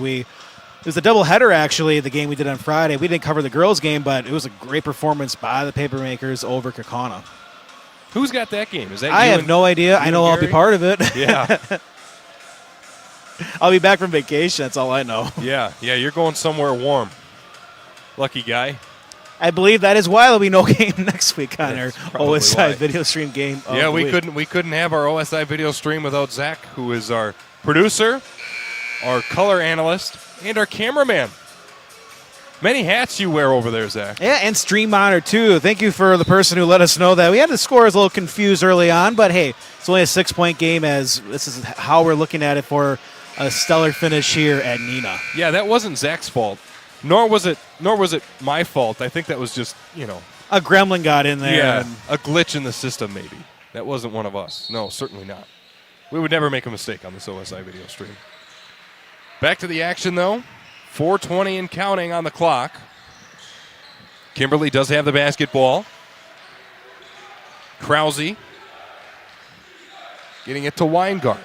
It was a doubleheader, actually, the game we did on Friday. We didn't cover the girls' game, but it was a great performance by the Papermakers over Kaukauna. Who's got that game? Is that I you have no idea. I know I'll be part of it. Yeah. I'll be back from vacation. That's all I know. Yeah, you're going somewhere warm. Lucky guy. I believe that is why there'll be no game next week on our probably OSI why. video stream game. Yeah, we couldn't have our OSI video stream without Zach, who is our producer, our color analyst, and our cameraman. Many hats you wear over there, Zach. Yeah, and stream monitor, too. Thank you for the person who let us know that. We had the scores a little confused early on, but hey, it's only a 6-point game, as this is how we're looking at it for a stellar finish here at Neenah. Yeah, that wasn't Zach's fault. Nor was it my fault. I think that was just, a gremlin got in there. Yeah, a glitch in the system, maybe. That wasn't one of us. No, certainly not. We would never make a mistake on this OSI video stream. Back to the action, though. 4:20 and counting on the clock. Kimberly does have the basketball. Krause getting it to Weingart.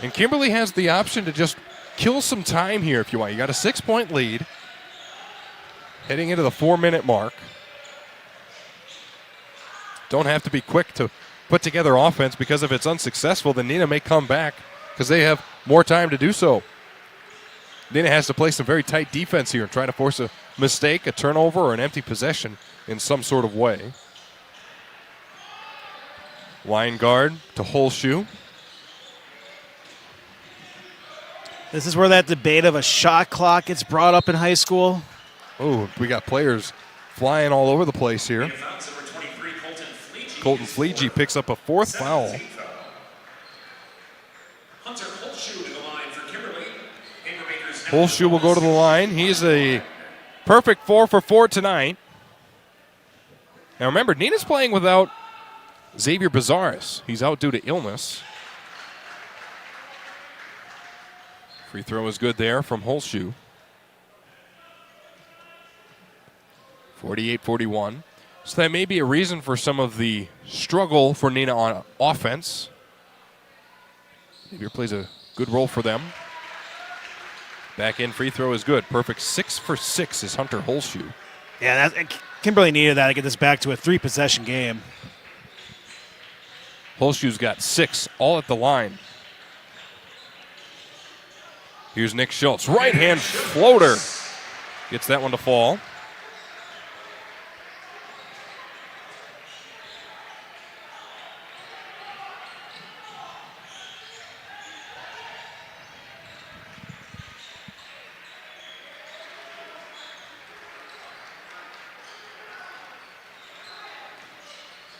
And Kimberly has the option to just kill some time here if you want. You got a 6-point lead. Heading into the 4-minute mark. Don't have to be quick to put together offense, because if it's unsuccessful, then Neenah may come back because they have more time to do so. Neenah has to play some very tight defense here and try to force a mistake, a turnover, or an empty possession in some sort of way. Line guard to Holshoe. This is where that debate of a shot clock gets brought up in high school. Oh, we got players flying all over the place here. Colton Fleege picks up a 4th foul. Hunter Holshoe to the line for Kimberly. Holshoe will go to the line. He's a perfect 4 for 4 tonight. Now remember, Neenah's playing without Xavier Bazaris. He's out due to illness. Free throw is good there from Holshoe. 48-41. So that may be a reason for some of the struggle for Neenah on offense. Xavier plays a good role for them. Back in free throw is good. Perfect 6 for 6 is Hunter Holshoe. Yeah, Kimberly needed that to get this back to a 3-possession game. Holshoe's got 6, all at the line. Here's Nick Schultz. Right-hand floater. Gets that one to fall.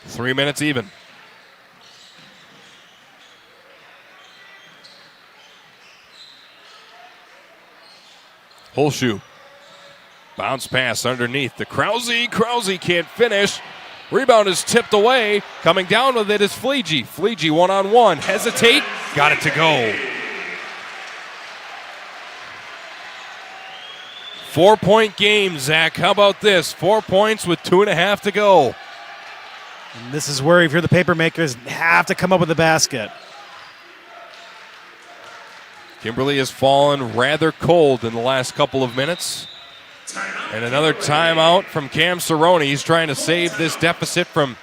Three minutes even. Holshoe. Bounce pass underneath to Krause. Krause can't finish. Rebound is tipped away. Coming down with it is Fleege. Fleege one-on-one. Hesitate. Got it to go. 4-point game, Zach. How about this? 4 points with 2.5 to go. And this is where, if you're the paper makers, have to come up with a basket. Kimberly has fallen rather cold in the last couple of minutes. And another timeout from Cam Cerrone. He's trying to save this deficit from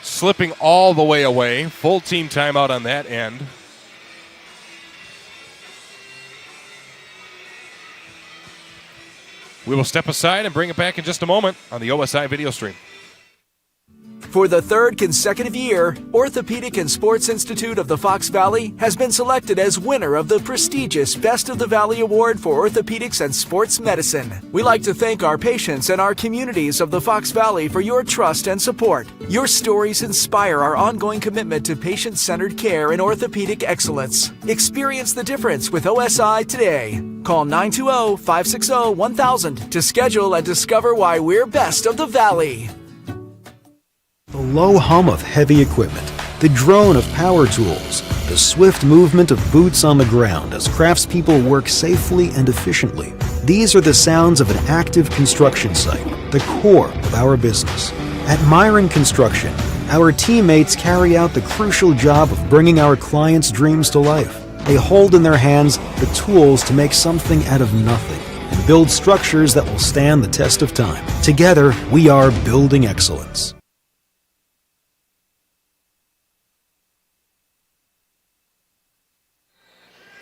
slipping all the way away. Full team timeout on that end. We will step aside and bring it back in just a moment on the OSI video stream. For the 3rd consecutive year, Orthopedic and Sports Institute of the Fox Valley has been selected as winner of the prestigious Best of the Valley Award for Orthopedics and Sports Medicine. We like to thank our patients and our communities of the Fox Valley for your trust and support. Your stories inspire our ongoing commitment to patient-centered care and orthopedic excellence. Experience the difference with OSI today. Call 920-560-1000 to schedule and discover why we're best of the Valley. The low hum of heavy equipment, the drone of power tools, the swift movement of boots on the ground as craftspeople work safely and efficiently. These are the sounds of an active construction site, the core of our business. At Myron Construction, our teammates carry out the crucial job of bringing our clients' dreams to life. They hold in their hands the tools to make something out of nothing and build structures that will stand the test of time. Together, we are building excellence.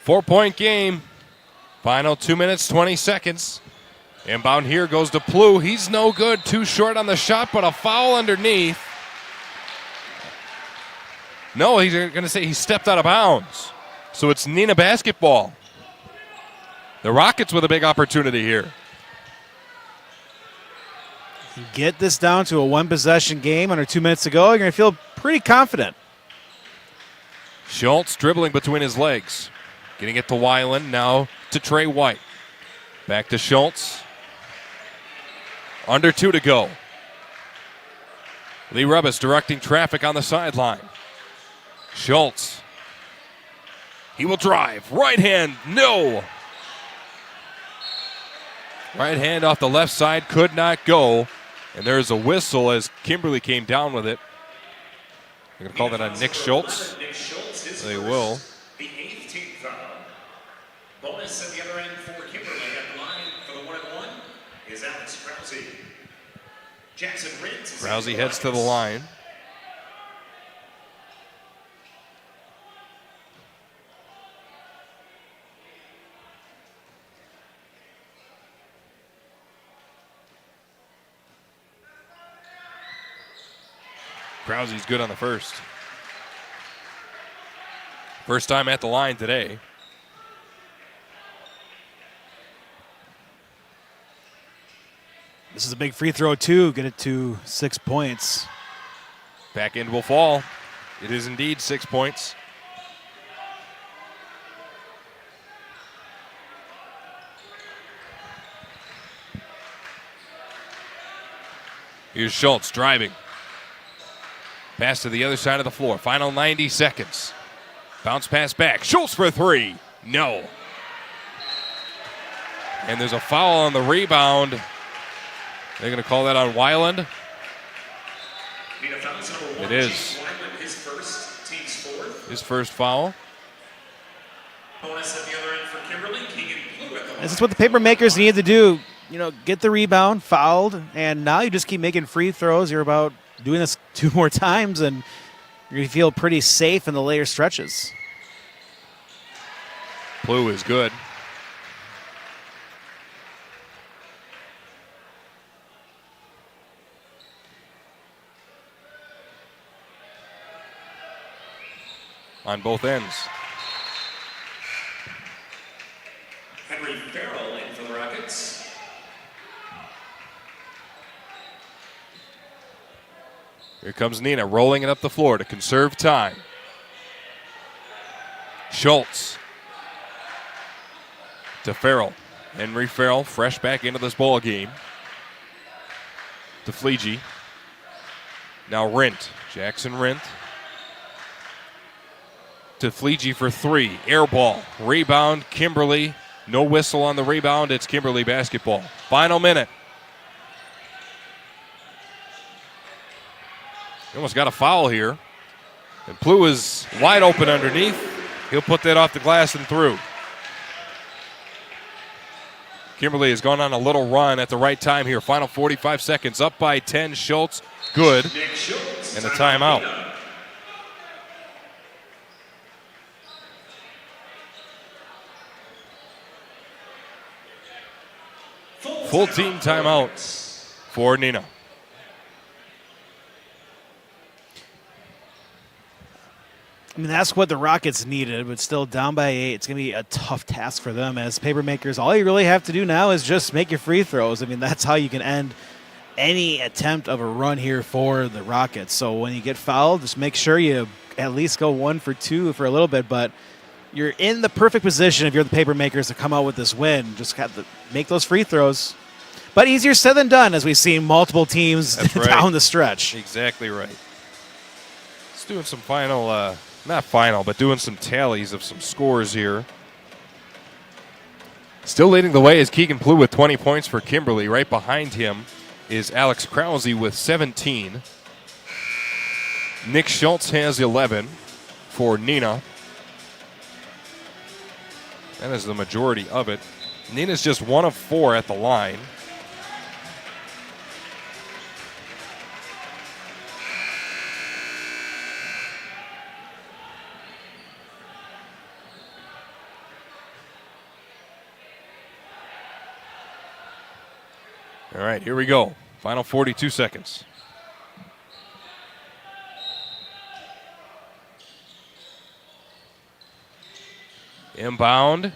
Four-point game. Final 2 minutes, 20 seconds. Inbound here goes to Plu. He's no good. Too short on the shot, but a foul underneath. No, he's going to say he stepped out of bounds. So it's Neenah basketball. The Rockets with a big opportunity here. You get this down to a 1-possession game under 2 minutes to go, you're going to feel pretty confident. Schultz dribbling between his legs. Getting it to Weiland, now to Trey White. Back to Schultz. Under 2 to go. Lee Rubis directing traffic on the sideline. Schultz. He will drive. Right hand, no. Right hand off the left side, could not go. And there's a whistle as Kimberly came down with it. They're going to call that on Nick Schultz. They will. The 8th team foul. Bonus at the other end for Kimberly at the line for the 1-and-1 is Alex Krause. Jackson Ritz. Krause heads to the line. Krause's good on the first. First time at the line today. This is a big free throw, too. Get it to 6 points. Back end will fall. It is indeed 6 points. Here's Schultz driving. Pass to the other side of the floor. Final 90 seconds. Bounce pass back. Schultz for three. No. And there's a foul on the rebound. They're going to call that on Weiland. It is. His first, team's fourth. His first foul. Bonus at the other end for Kimberly. Keegan Blue at the line. This is what the paper makers need to do. You know, get the rebound, fouled, and now you just keep making free throws. You're about doing this 2 more times, and you're going to feel pretty safe in the later stretches. Blue is good. On both ends. Henry Farrell in for the Rockets. Here comes Neenah rolling it up the floor to conserve time. Schultz to Farrell. Henry Farrell fresh back into this ball game. To Fleege. Now Rint. Jackson Rint. To Fleege for three. Air ball. Rebound. Kimberly. No whistle on the rebound. It's Kimberly basketball. Final minute. He almost got a foul here. And Plu is wide open underneath. He'll put that off the glass and through. Kimberly has gone on a little run at the right time here. Final 45 seconds. Up by 10. Schultz. Good. And a timeout. Full team timeout for Neenah. I mean, that's what the Rockets needed, but still down by 8. It's going to be a tough task for them as paper makers. All you really have to do now is just make your free throws. I mean, that's how you can end any attempt of a run here for the Rockets. So when you get fouled, just make sure you at least go 1 for 2 for a little bit, but you're in the perfect position if you're the paper makers to come out with this win. Just have to make those free throws. But easier said than done, as we've seen multiple teams down the stretch. Exactly right. Let's doing some final, not final, but doing some tallies of some scores here. Still leading the way is Keegan Plu with 20 points for Kimberly. Right behind him is Alex Krause with 17. Nick Schultz has 11 for Neenah. That is the majority of it. Neenah's just 1 of 4 at the line. All right, here we go. Final 42 seconds. Inbound.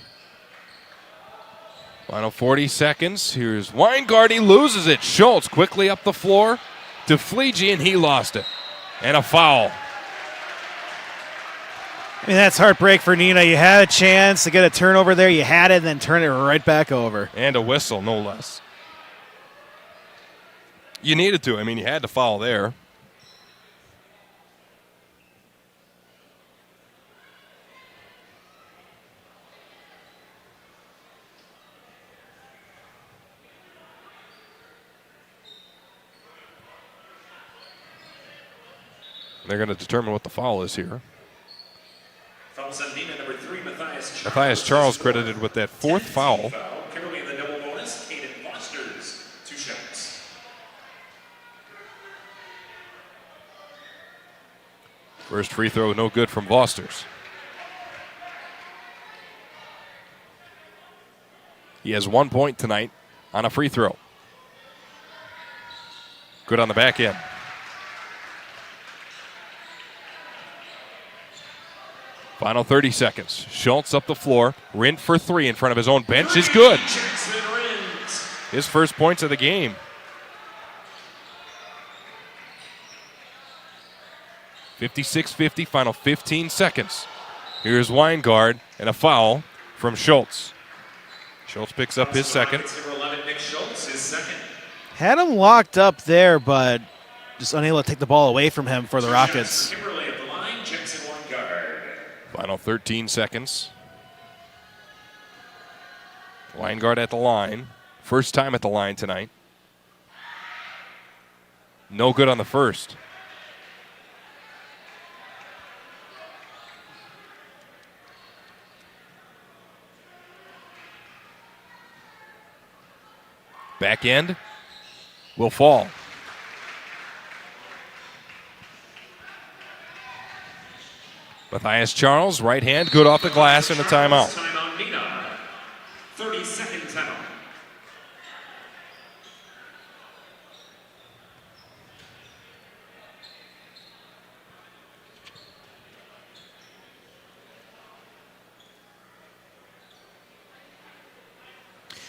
Final 40 seconds. Here's Weingart. He loses it. Schultz quickly up the floor to Fleege, and he lost it. And a foul. I mean, that's heartbreak for Neenah. You had a chance to get a turnover there. You had it, and then turn it right back over. And a whistle, no less. You needed to. I mean, you had to foul there. They're going to determine what the foul is here. Fouls on Neenah, number 3, Matthias Charles credited with that 4th foul. Kimberly in the double bonus. Caden Foster's First free throw, no good from Vosters. He has 1 point tonight on a free throw. Good on the back end. Final 30 seconds. Schultz up the floor. Rint for three in front of his own bench is good. His first points of the game. 56-50, final 15 seconds. Here's Weingard and a foul from Schultz. Schultz picks up his second. Had him locked up there, but just unable to take the ball away from him for the Rockets. Kimberly at the line, checks in one guard. Final 13 seconds. Weingard at the line. First time at the line tonight. No good on the first. Back end will fall. Matthias Charles, right hand, good off the glass and a timeout. Timeout, Neenah. 30-second timeout.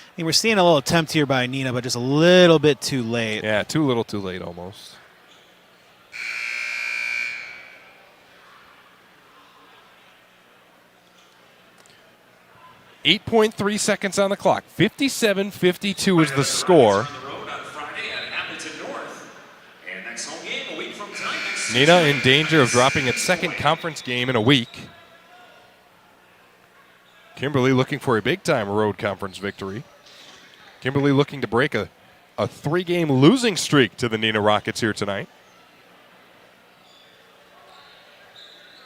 I mean, we're seeing a little attempt here by Neenah, but just a little bit too late. Yeah, too little, too late almost. .3 seconds on the clock. 57-52 is the score. Neenah in danger of dropping its second conference game in a week. Kimberly looking for a big-time road conference victory. Kimberly looking to break a 3-game losing streak to the Neenah Rockets here tonight.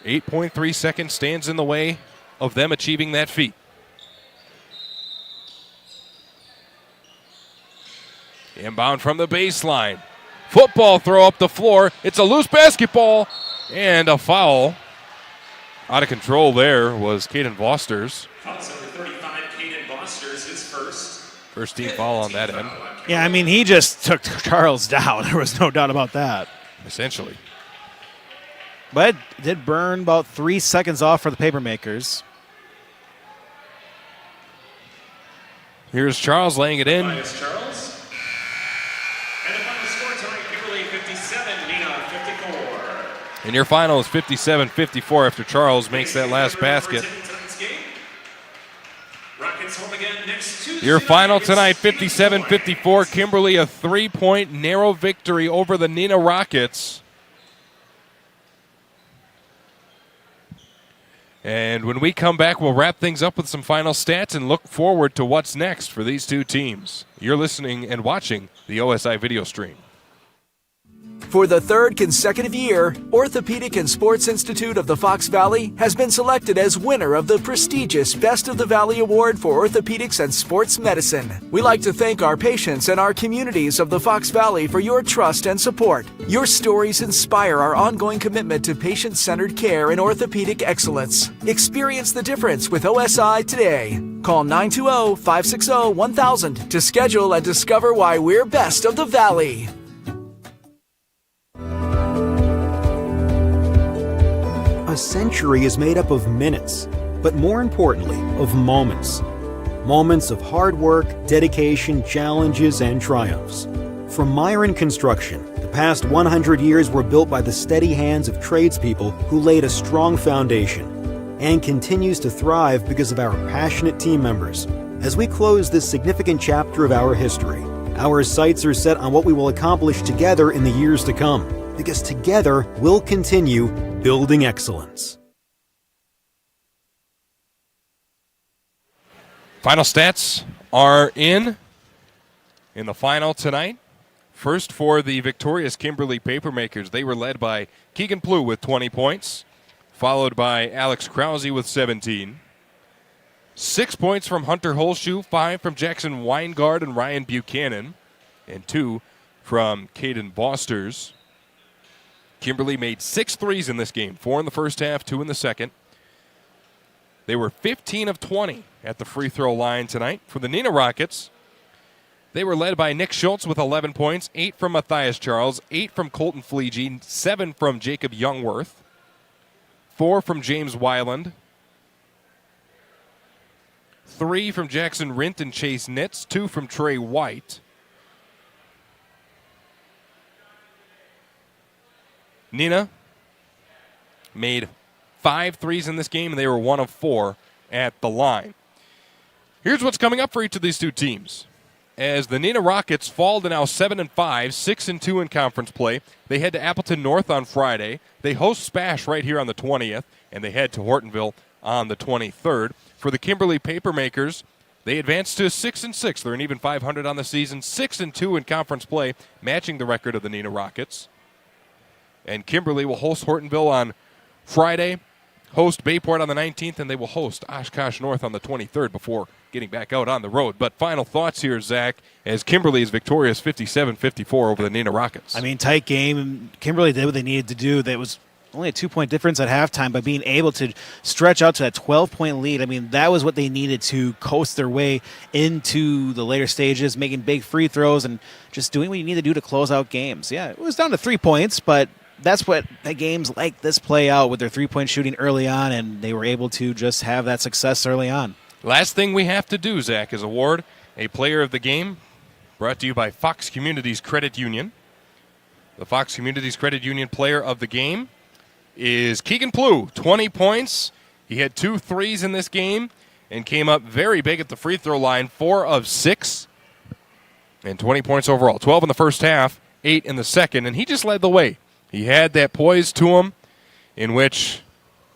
8.3 seconds stands in the way of them achieving that feat. Inbound from the baseline. Football throw up the floor. It's a loose basketball and a foul. Out of control there was Caden Vosters. Foul number 35, Caden Vosters, his first. First team foul on that end. Yeah, I mean, he just took Charles down. There was no doubt about that. Essentially. But it did burn about 3 seconds off for the Papermakers. Here's Charles laying it in. Minus Charles. And the final score tonight, Kimberly 57, Neenah 54. And your final is 57-54 after Charles makes that last basket. Rockets home again next Tuesday. Your final tonight, 57-54. Kimberly, a 3-point narrow victory over the Neenah Rockets. And when we come back, we'll wrap things up with some final stats and look forward to what's next for these two teams. You're listening and watching the OSI video stream. For the third consecutive year, Orthopedic and Sports Institute of the Fox Valley has been selected as winner of the prestigious Best of the Valley Award for Orthopedics and Sports Medicine. We like to thank our patients and our communities of the Fox Valley for your trust and support. Your stories inspire our ongoing commitment to patient-centered care and orthopedic excellence. Experience the difference with OSI today. Call 920-560-1000 to schedule and discover why we're best of the Valley. A century is made up of minutes, but more importantly, of moments. Moments of hard work, dedication, challenges, and triumphs. From Myron Construction, the past 100 years were built by the steady hands of tradespeople who laid a strong foundation, and continues to thrive because of our passionate team members. As we close this significant chapter of our history, our sights are set on what we will accomplish together in the years to come, because together we'll continue building excellence. Final stats are in the final tonight. First for the victorious Kimberly Papermakers. They were led by Keegan Plew with 20 points, followed by Alex Krause with 17. 6 points from Hunter Holshoe, 5 from Jackson Weingard and Ryan Buchanan, and 2 from Caden Vosters. Kimberly made 6 threes in this game, 4 in the first half, 2 in the second. They were 15 of 20 at the free throw line tonight. For the Neenah Rockets, they were led by Nick Schultz with 11 points, 8 from Matthias Charles, 8 from Colton Fleege, 7 from Jacob Youngworth, 4 from James Weiland, 3 from Jackson Rint and Chase Nitz, 2 from Trey White. Neenah made 5 threes in this game, and they were 1 of 4 at the line. Here's what's coming up for each of these two teams. As the Neenah Rockets fall to now 7-5, 6-2 in conference play, they head to Appleton North on Friday. They host Spash right here on the 20th, and they head to Hortonville on the 23rd. For the Kimberly Papermakers, they advance to 6-6. They're an even 500 on the season, 6-2 in conference play, matching the record of the Neenah Rockets. And Kimberly will host Hortonville on Friday, host Bayport on the 19th, and they will host Oshkosh North on the 23rd before getting back out on the road. But final thoughts here, Zach, as Kimberly is victorious 57-54 over the Neenah Rockets. I mean, tight game. Kimberly did what they needed to do. That was only a 2-point difference at halftime, but being able to stretch out to that 12-point lead, I mean, that was what they needed to coast their way into the later stages, making big free throws and just doing what you need to do to close out games. Yeah, it was down to 3 points, but that's what the games like this play out with their 3-point shooting early on, and they were able to just have that success early on. Last thing we have to do, Zach, is award a player of the game, brought to you by Fox Communities Credit Union. The Fox Communities Credit Union player of the game is Keegan Plew, 20 points. He had 2 threes in this game and came up very big at the free throw line, 4 of 6, and 20 points overall. 12 in the first half, 8 in the second, and he just led the way. He had that poise to him in which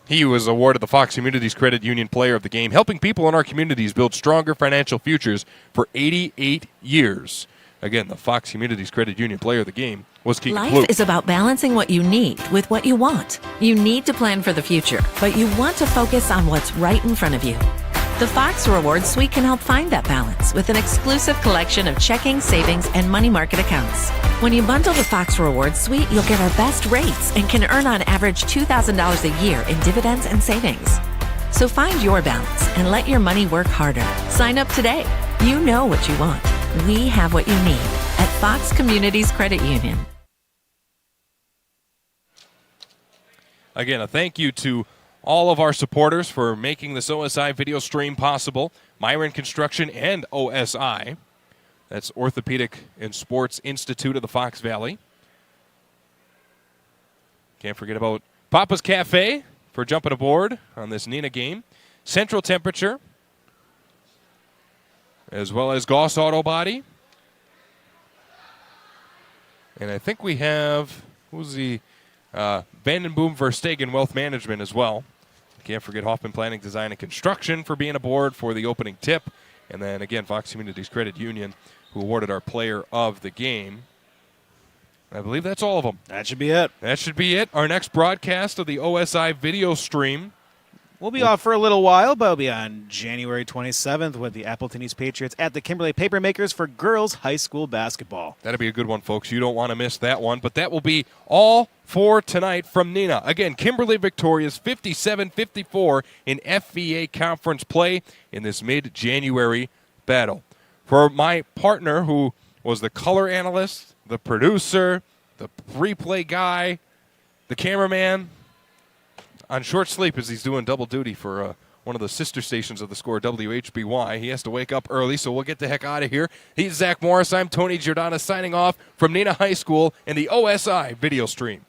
he was awarded the Fox Communities Credit Union Player of the Game, helping people in our communities build stronger financial futures for 88 years. Again, the Fox Communities Credit Union Player of the Game was Keegan Plew. Life is about balancing what you need with what you want. You need to plan for the future, but you want to focus on what's right in front of you. The Fox Rewards Suite can help find that balance with an exclusive collection of checking, savings, and money market accounts. When you bundle the Fox Rewards Suite, you'll get our best rates and can earn on average $2,000 a year in dividends and savings. So find your balance and let your money work harder. Sign up today. You know what you want. We have what you need at Fox Communities Credit Union. Again, a thank you to all of our supporters for making this OSI video stream possible. Myron Construction and OSI. That's Orthopedic and Sports Institute of the Fox Valley. Can't forget about Papa's Cafe for jumping aboard on this Neenah game. Central Temperature, as well as Goss Auto Body. And I think we have, who's the Vandenboom Verstegen Wealth Management as well. Can't forget Hoffman Planning, Design, and Construction for being aboard for the opening tip. And then, again, Fox Communities Credit Union, who awarded our player of the game. I believe that's all of them. That should be it. That should be it. Our next broadcast of the OSI video stream. We'll be off for a little while, but we'll be on January 27th with the Appleton East Patriots at the Kimberly Papermakers for girls high school basketball. That'll be a good one, folks. You don't want to miss that one. But that will be all for tonight from Neenah. Again, Kimberly victorious 57-54 in FVA conference play in this mid-January battle. For my partner, who was the color analyst, the producer, the replay guy, the cameraman, on short sleep as he's doing double duty for one of the sister stations of the Score, WHBY. He has to wake up early, so we'll get the heck out of here. He's Zach Morris. I'm Tony Giordana signing off from Neenah High School and the OSI video stream.